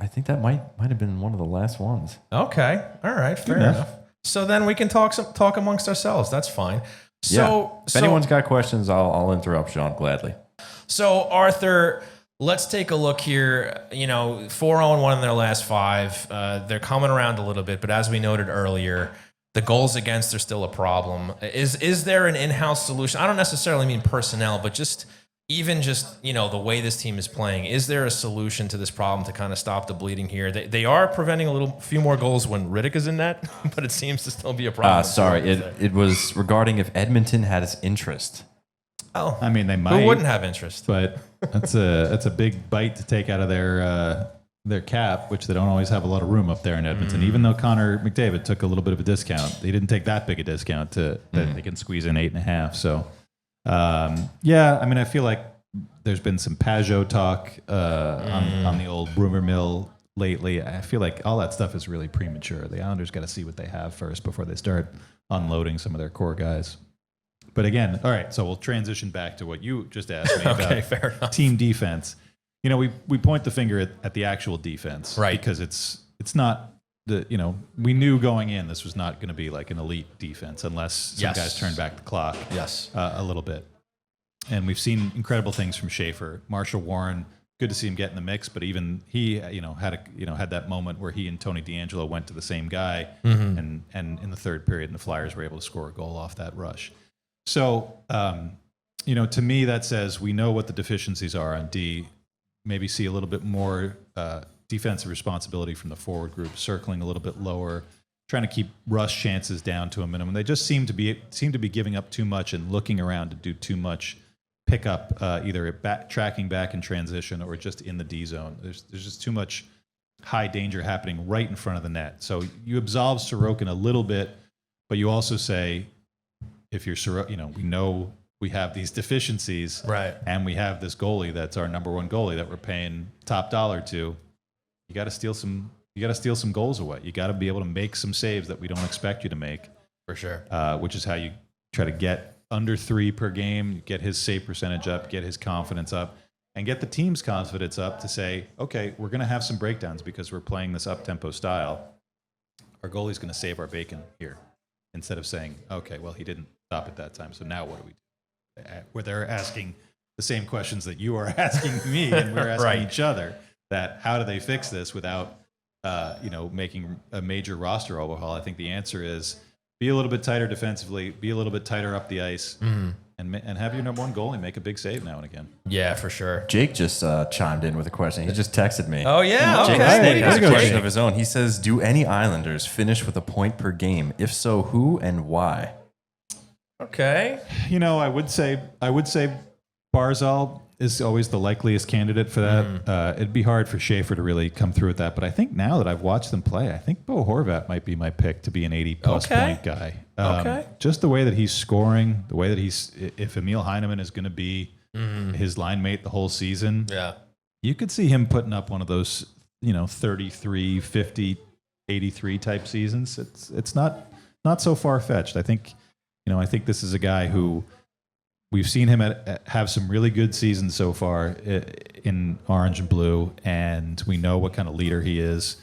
I think that might have been one of the last ones. Okay. All right. Fair enough. enough. So then we can talk amongst ourselves. That's fine. So, If anyone's got questions, I'll interrupt Sean gladly. So, Arthur, let's take a look here. 4-0-1 in their last 5. They're coming around a little bit, but as we noted earlier, the goals against are still a problem. Is there an in-house solution? I don't necessarily mean personnel, but just the way this team is playing. Is there a solution to this problem to kind of stop the bleeding here? They are preventing a few more goals when Riddick is in net, but it seems to still be a problem. Sorry, it was regarding if Edmonton had his interest. Oh, I mean, they might. who wouldn't have interest? But that's a big bite to take out of their cap, which they don't always have a lot of room up there in Edmonton. Even though Connor McDavid took a little bit of a discount, they didn't take that big a discount that they can squeeze in 8.5. So, I mean, I feel like there's been some Pajot talk on the old rumor mill lately. I feel like all that stuff is really premature. The Islanders got to see what they have first before they start unloading some of their core guys. But again, all right, so we'll transition back to what you just asked me Okay, about fair enough. team defense. We point the finger at the actual defense, Right? Because it's not we knew going in this was not going to be like an elite defense unless some Yes. guys turned back the clock Yes. a little bit. And we've seen incredible things from Schaefer. Marshall Warren, good to see him get in the mix, but even he, had that moment where he and Tony D'Angelo went to the same guy, and in the third period, and the Flyers were able to score a goal off that rush. So, to me, that says we know what the deficiencies are on D. Maybe see a little bit more defensive responsibility from the forward group, circling a little bit lower, trying to keep rush chances down to a minimum. They just seem to be giving up too much and looking around to do too much pickup, either tracking back in transition or just in the D zone. There's just too much high danger happening right in front of the net. So you absolve Sorokin a little bit, but you also say, if you're Sorokin, we know we have these deficiencies, right? And we have this goalie that's our number one goalie that we're paying top dollar to. You got to steal some. You got to steal some goals away. You got to be able to make some saves that we don't expect you to make, for sure. Which is how you try to get under 3 per game, get his save percentage up, get his confidence up, and get the team's confidence up to say, okay, we're going to have some breakdowns because we're playing this up-tempo style. Our goalie's going to save our bacon here, instead of saying, okay, well, he didn't stop at that time, so now what do we do? Where they're asking the same questions that you are asking me, and we're asking right. each other, that how do they fix this without making a major roster overhaul? I think the answer is be a little bit tighter defensively, be a little bit tighter up the ice, and have your number one goalie make a big save now and again. Yeah, for sure. Jake just chimed in with a question. He just texted me. Oh, yeah? Jake Okay. has a Jake. question of his own. He says, do any Islanders finish with a point per game? If so, who and why? Okay. I would say Barzal is always the likeliest candidate for that. It'd be hard for Schaefer to really come through with that. But I think now that I've watched them play, I think Bo Horvat might be my pick to be an 80-plus point guy. Just the way that he's scoring, the way that if Emil Heineman is going to be his line mate the whole season, you could see him putting up one of those, 33, 50, 83 type seasons. It's not so far-fetched. I think this is a guy who we've seen him have some really good seasons so far in orange and blue, and we know what kind of leader he is.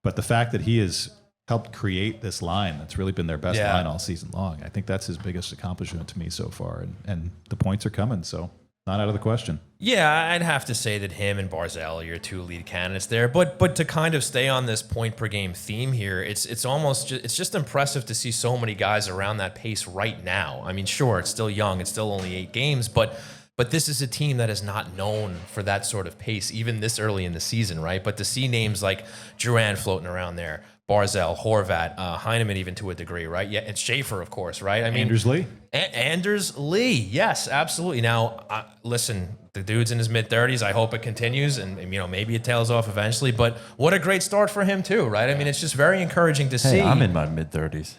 But the fact that he has helped create this line that's really been their best line all season long, I think that's his biggest accomplishment to me so far. And the points are coming, so not out of the question. Yeah, I'd have to say that him and Barzal are your two lead candidates there. But to kind of stay on this point per game theme here, it's just impressive to see so many guys around that pace right now. I mean, sure, it's still young, it's still only 8 games, but this is a team that is not known for that sort of pace, even this early in the season, right? But to see names like Drouin floating around there, Barzal, Horvat, Heineman even to a degree, right? Yeah, and Schaefer, of course, right? I mean, Anders Lee? Anders Lee, yes, absolutely. Now, listen, the dude's in his mid-30s. I hope it continues, and maybe it tails off eventually. But what a great start for him too, right? I mean, it's just very encouraging to see. I'm in my mid-30s.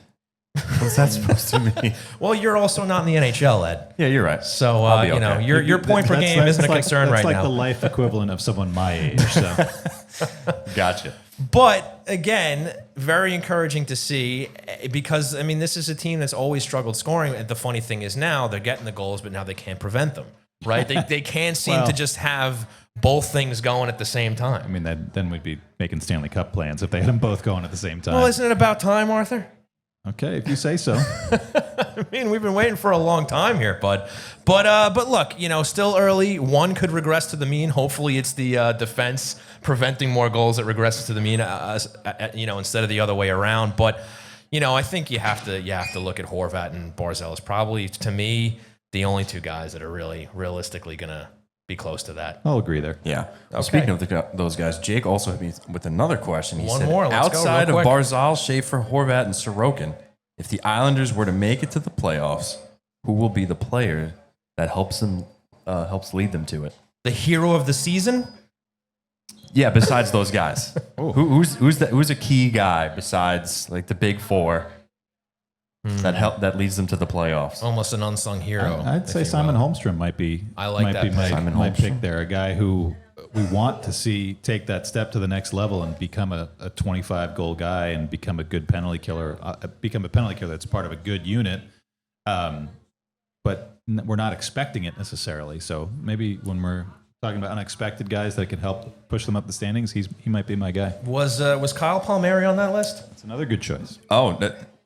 What's that supposed to mean? Well, you're also not in the NHL, Ed. Yeah, you're right. So, okay. your point per game isn't a concern right now. That's like the life equivalent of someone my age. So. Gotcha. But again, very encouraging to see because, I mean, this is a team that's always struggled scoring. And the funny thing is now they're getting the goals, but now they can't prevent them, right? They can't seem to just have both things going at the same time. I mean, then we'd be making Stanley Cup plans if they had them both going at the same time. Well, isn't it about time, Arthur? Okay, if you say so. I mean, we've been waiting for a long time here, bud. But look, still early. One could regress to the mean. Hopefully, it's the defense preventing more goals that regresses to the mean, instead of the other way around. But I think you have to look at Horvat and Barzal as probably, to me, the only two guys that are really realistically gonna be close to that. I'll agree there. Yeah. Well, speaking of those guys, Jake also hit me with another question. He said, more. Let's outside go of real quick. Barzal, Schaefer, Horvat, and Sorokin, if the Islanders were to make it to the playoffs, who will be the player that helps lead them to it? The hero of the season? Yeah, besides those guys. Who's a key guy besides like the big four that leads them to the playoffs? Almost an unsung hero. I'd say Simon Holmstrom might be. I like that pick. my pick there. A guy who we want to see take that step to the next level and become a 25-goal guy and become a good penalty killer. Become a penalty killer that's part of a good unit. But we're not expecting it necessarily. So maybe when we're talking about unexpected guys that can help push them up the standings, he might be my guy. Was Kyle Palmieri on that list? It's another good choice. Oh,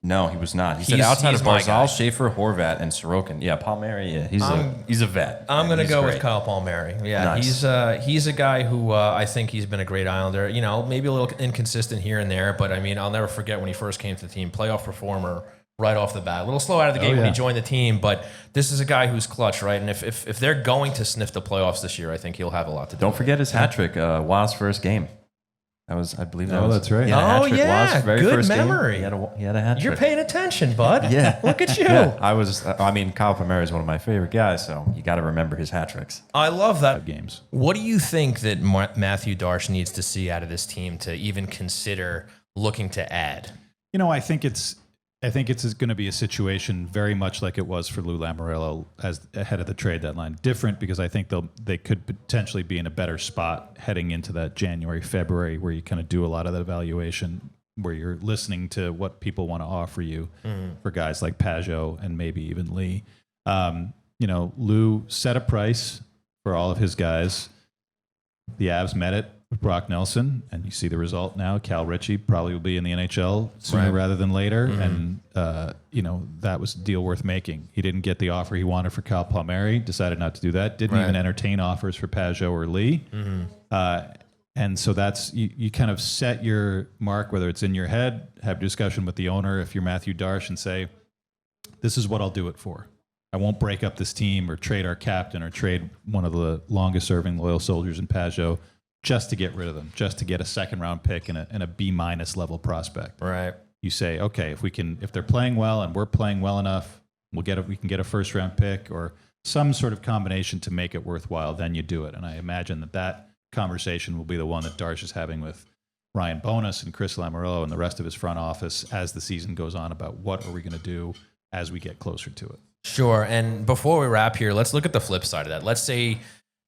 No, he was not. He said He's- outside he's of my guy. Barzal, Schaefer, Horvat, and Sorokin. Yeah, Palmieri. Yeah, he's a vet. I'm going to He's go great. with Kyle Palmieri. Yeah, Nice. he's a guy who I think he's been a great Islander. You know, maybe a little inconsistent here and there, but I mean, I'll never forget when he first came to the team, playoff performer right off the bat. A little slow out of the gate when he joined the team, but this is a guy who's clutch, right? And if they're going to sniff the playoffs this year, I think he'll have a lot to do. Don't with forget his hat trick. Waz's first game. That was, I believe that was. That's right. He had a hat Oh, trick. yeah. Waz's very Good first game, memory. he had a hat You're trick. paying attention, bud. Yeah. Look at you. Yeah, I mean, Kyle Palmieri is one of my favorite guys, so you got to remember his hat tricks. I love that. Games. What do you think that Matthew Darsh needs to see out of this team to even consider looking to add? You know, I think it's going to be a situation very much like it was for Lou Lamoriello as ahead of the trade deadline. Different because I think they could potentially be in a better spot heading into that January, February, where you kind of do a lot of that evaluation, where you're listening to what people want to offer you for guys like Pajot and maybe even Lee. You know, Lou set a price for all of his guys. The Avs met it with Brock Nelson, and you see the result now. Cal Ritchie probably will be in the NHL sooner rather than later, and you know, that was a deal worth making. He didn't get the offer he wanted for Kyle Palmieri, decided not to do that, didn't even entertain offers for Pajot or Lee. And so that's, you kind of set your mark, whether it's in your head, have a discussion with the owner if you're Matthew Darsh and say, this is what I'll do it for. I won't break up this team or trade our captain or trade one of the longest serving loyal soldiers in Pajot just to get rid of them, just to get a second round pick and a B- level prospect. Right. You say, okay, if they're playing well and we're playing well enough, we can get a first round pick or some sort of combination to make it worthwhile, then you do it. And I imagine that conversation will be the one that Darsh is having with Ryan Bonus and Chris Lamoriello and the rest of his front office as the season goes on about what are we going to do as we get closer to it. Sure. And before we wrap here, let's look at the flip side of that. Let's say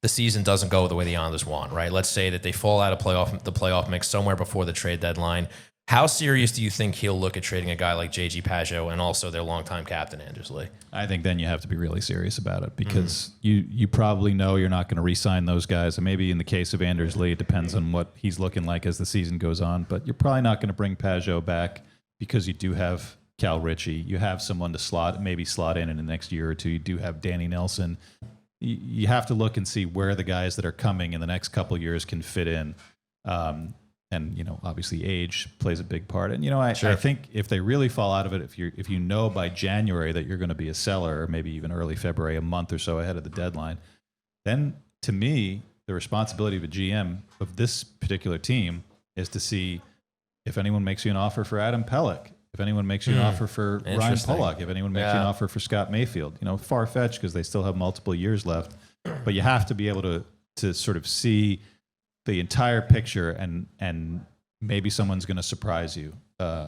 the season doesn't go the way the Islanders want, right? Let's say that they fall out of the playoff mix somewhere before the trade deadline. How serious do you think he'll look at trading a guy like J.G. Pajot and also their longtime captain, Anders Lee? I think then you have to be really serious about it because you probably know you're not going to re-sign those guys. And maybe in the case of Anders Lee, it depends on what he's looking like as the season goes on. But you're probably not going to bring Pajot back because you do have Cal Ritchie. You have someone to maybe slot in the next year or two. You do have Danny Nelson. You have to look and see where the guys that are coming in the next couple of years can fit in. And, you know, obviously age plays a big part. And, you know, I think if they really fall out of it, if you know by January that you're going to be a seller, or maybe even early February, a month or so ahead of the deadline, then to me, the responsibility of a GM of this particular team is to see if anyone makes you an offer for Adam Pelech, if anyone makes you an offer for Ryan Pollock, if anyone makes you an offer for Scott Mayfield. You know, far-fetched because they still have multiple years left. But you have to be able to sort of see the entire picture, and maybe someone's going to surprise you.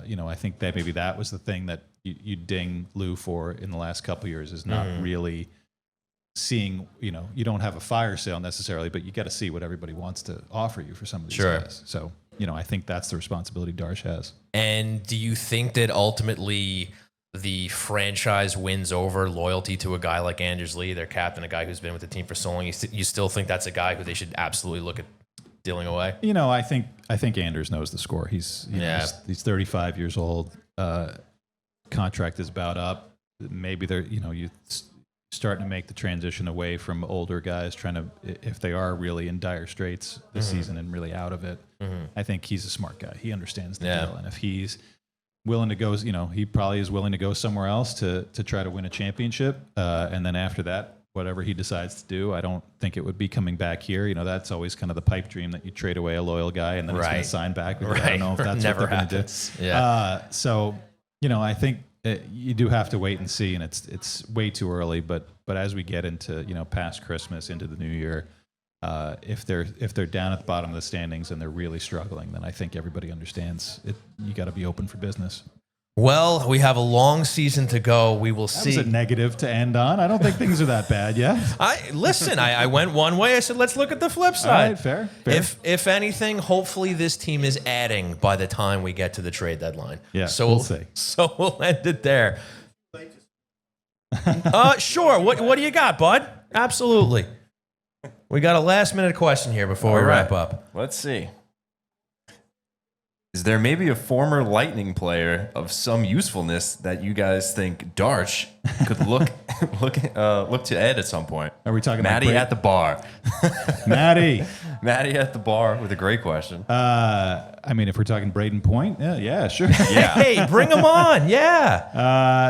You know, I think that maybe that was the thing that you ding Lou for in the last couple of years is not really seeing, you know, you don't have a fire sale necessarily, but you got to see what everybody wants to offer you for some of these guys. So, you know, I think that's the responsibility Darsh has. And do you think that ultimately the franchise wins over loyalty to a guy like Anders Lee, their captain, a guy who's been with the team for so long? You still think that's a guy who they should absolutely look at dealing away? You know, I think Anders knows the score. He's 35 years old. Contract is about up. Maybe they're, you know, you starting to make the transition away from older guys trying to, if they are really in dire straits this season and really out of it. I think he's a smart guy. He understands the deal. And if he's willing to go, you know, he probably is willing to go somewhere else to try to win a championship. And then after that, whatever he decides to do, I don't think it would be coming back here. You know, that's always kind of the pipe dream that you trade away a loyal guy and then he's going to sign back. I don't know if that's Never what they're going to do. So, you know, I think you do have to wait and see, and it's way too early. But as we get into, you know, past Christmas into the new year, if they're down at the bottom of the standings and they're really struggling, then I think everybody understands it. You got to be open for business. Well, we have a long season to go. We will see. That was a negative to end on. I don't think things are that bad yet. I went one way. I said, let's look at the flip side. All right, fair. If anything, hopefully this team is adding by the time we get to the trade deadline. Yeah, so we'll see. So we'll end it there. Sure. What do you got, bud? Absolutely. We got a last minute question here before we wrap up. Let's see. Is there may be a former Lightning player of some usefulness that you guys think Darch could look to add at some point. Are we talking Maddie at the bar? Maddie At the bar with a great question. I mean, if we're talking Braden Point, yeah, sure. Yeah. Hey, bring him on. Yeah.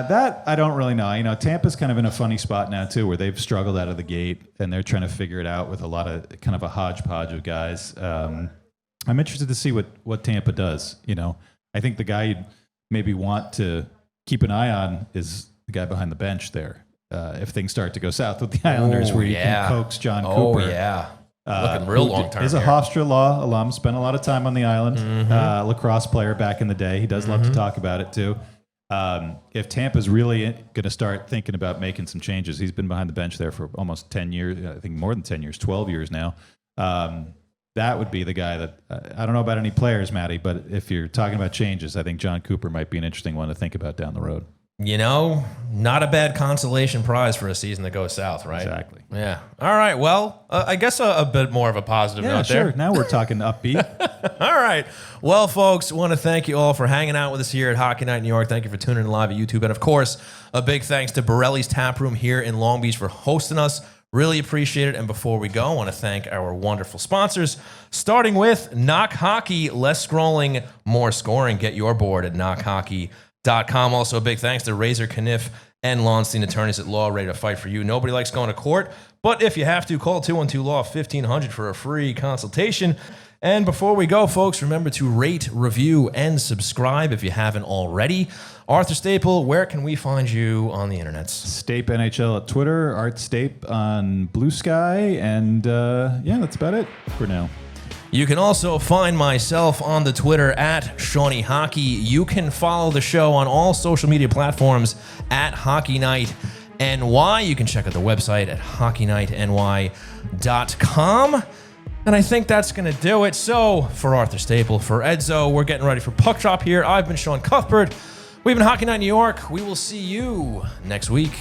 That I don't really know. You know, Tampa's kind of in a funny spot now too, where they've struggled out of the gate and they're trying to figure it out with a lot of kind of a hodgepodge of guys. I'm interested to see what Tampa does. You know, I think the guy you'd maybe want to keep an eye on is the guy behind the bench there. If things start to go south with the Islanders, where you can coax John Cooper. Oh, yeah. Looking real long term. He's a Hofstra Law alum, spent a lot of time on the island, lacrosse player back in the day. He does love to talk about it too. If Tampa's really going to start thinking about making some changes, he's been behind the bench there for almost 10 years, I think more than 10 years, 12 years now. That would be the guy that, I don't know about any players, Matty, but if you're talking about changes, I think John Cooper might be an interesting one to think about down the road. You know, not a bad consolation prize for a season that goes south, right? Exactly. Yeah. All right. Well, I guess a bit more of a positive note there. Sure. Now we're talking upbeat. All right. Well, folks, want to thank you all for hanging out with us here at Hockey Night New York. Thank you for tuning in live at YouTube. And, of course, a big thanks to Borelli's Tap Room here in Long Beach for hosting us. Really appreciate it. And before we go, I want to thank our wonderful sponsors, starting with Knock Hockey. Less scrolling, more scoring. Get your board at knockhockey.com. Also, a big thanks to Razor Kniff and Launstein Attorneys at Law, ready to fight for you. Nobody likes going to court, but if you have to, call 212-LAW-1500 for a free consultation. And before we go, folks, remember to rate, review, and subscribe if you haven't already. Arthur Staple, where can we find you on the internets? Stape NHL at Twitter, Art Stape on Blue Sky, and that's about it for now. You can also find myself on the Twitter at Shawnee Hockey. You can follow the show on all social media platforms at Hockey Night NY. You can check out the website at hockeynightny.com. And I think that's going to do it. So for Arthur Staple, for Edzo, we're getting ready for Puck Drop here. I've been Sean Cuthbert. We've been Hockey Night New York. We will see you next week.